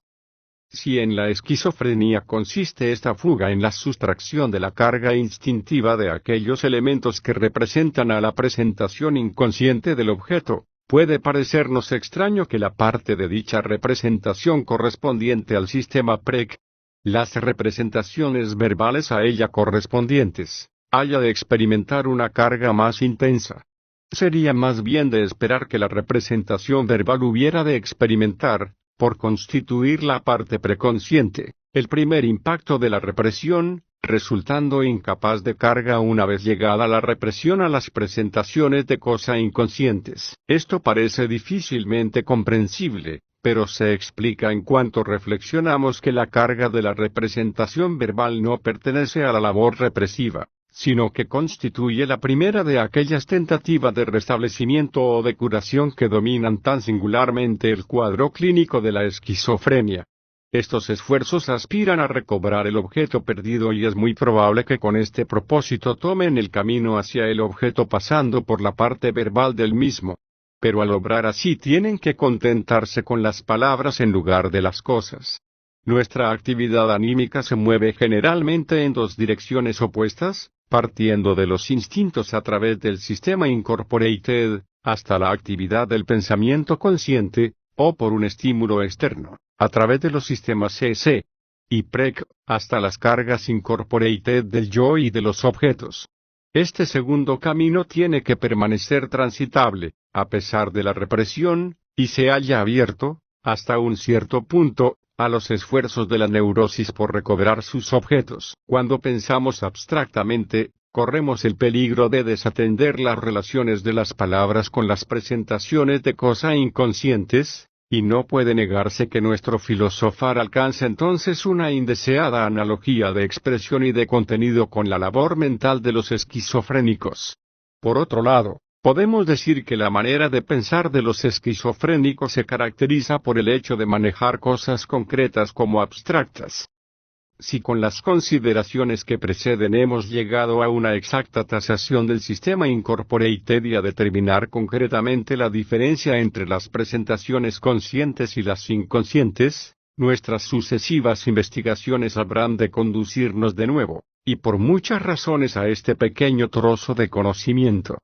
Si en la esquizofrenia consiste esta fuga en la sustracción de la carga instintiva de aquellos elementos que representan a la presentación inconsciente del objeto, puede parecernos extraño que la parte de dicha representación correspondiente al sistema PREC, las representaciones verbales a ella correspondientes, haya de experimentar una carga más intensa. Sería más bien de esperar que la representación verbal hubiera de experimentar, por constituir la parte preconsciente, el primer impacto de la represión, resultando incapaz de carga una vez llegada la represión a las presentaciones de cosa inconscientes. Esto parece difícilmente comprensible, pero se explica en cuanto reflexionamos que la carga de la representación verbal no pertenece a la labor represiva, sino que constituye la primera de aquellas tentativas de restablecimiento o de curación que dominan tan singularmente el cuadro clínico de la esquizofrenia. Estos esfuerzos aspiran a recobrar el objeto perdido y es muy probable que con este propósito tomen el camino hacia el objeto pasando por la parte verbal del mismo. Pero al obrar así tienen que contentarse con las palabras en lugar de las cosas. Nuestra actividad anímica se mueve generalmente en dos direcciones opuestas, partiendo de los instintos a través del sistema Incorporated, hasta la actividad del pensamiento consciente, o por un estímulo externo, a través de los sistemas CC y PREC, hasta las cargas Incorporated del yo y de los objetos. Este segundo camino tiene que permanecer transitable, a pesar de la represión, y se halla abierto, hasta un cierto punto, a los esfuerzos de la neurosis por recobrar sus objetos. Cuando pensamos abstractamente, corremos el peligro de desatender las relaciones de las palabras con las presentaciones de cosas inconscientes, y no puede negarse que nuestro filosofar alcanza entonces una indeseada analogía de expresión y de contenido con la labor mental de los esquizofrénicos. Por otro lado, podemos decir que la manera de pensar de los esquizofrénicos se caracteriza por el hecho de manejar cosas concretas como abstractas. Si con las consideraciones que preceden hemos llegado a una exacta tasación del sistema Incorporated y a determinar concretamente la diferencia entre las presentaciones conscientes y las inconscientes, nuestras sucesivas investigaciones habrán de conducirnos de nuevo, y por muchas razones a este pequeño trozo de conocimiento.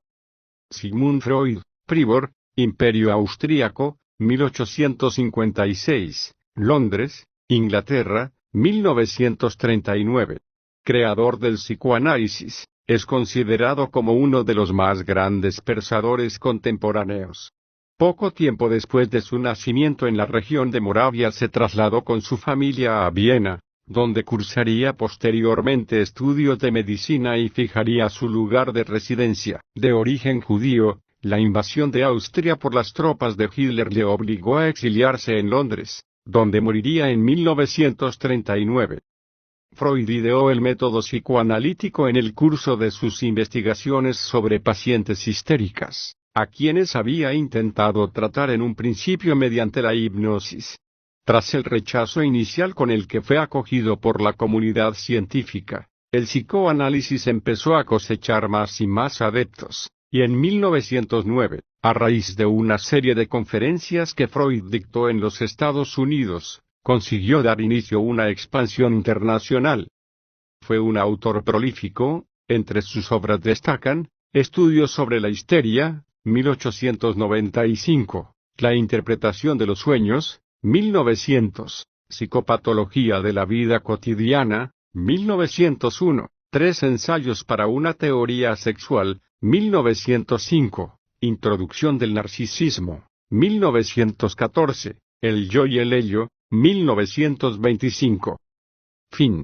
Sigmund Freud, Privor, Imperio Austríaco, 1856, Londres, Inglaterra, 1939. Creador del psicoanálisis, es considerado como uno de los más grandes pensadores contemporáneos. Poco tiempo después de su nacimiento en la región de Moravia se trasladó con su familia a Viena, donde cursaría posteriormente estudios de medicina y fijaría su lugar de residencia. De origen judío, la invasión de Austria por las tropas de Hitler le obligó a exiliarse en Londres, donde moriría en 1939. Freud ideó el método psicoanalítico en el curso de sus investigaciones sobre pacientes histéricas, a quienes había intentado tratar en un principio mediante la hipnosis. Tras el rechazo inicial con el que fue acogido por la comunidad científica, el psicoanálisis empezó a cosechar más y más adeptos, y en 1909, a raíz de una serie de conferencias que Freud dictó en los Estados Unidos, consiguió dar inicio a una expansión internacional. Fue un autor prolífico, entre sus obras destacan, Estudios sobre la histeria, 1895, La interpretación de los sueños, 1900, Psicopatología de la vida cotidiana, 1901, Tres ensayos para una teoría sexual, 1905, Introducción del narcisismo, 1914, El yo y el ello, 1925. Fin.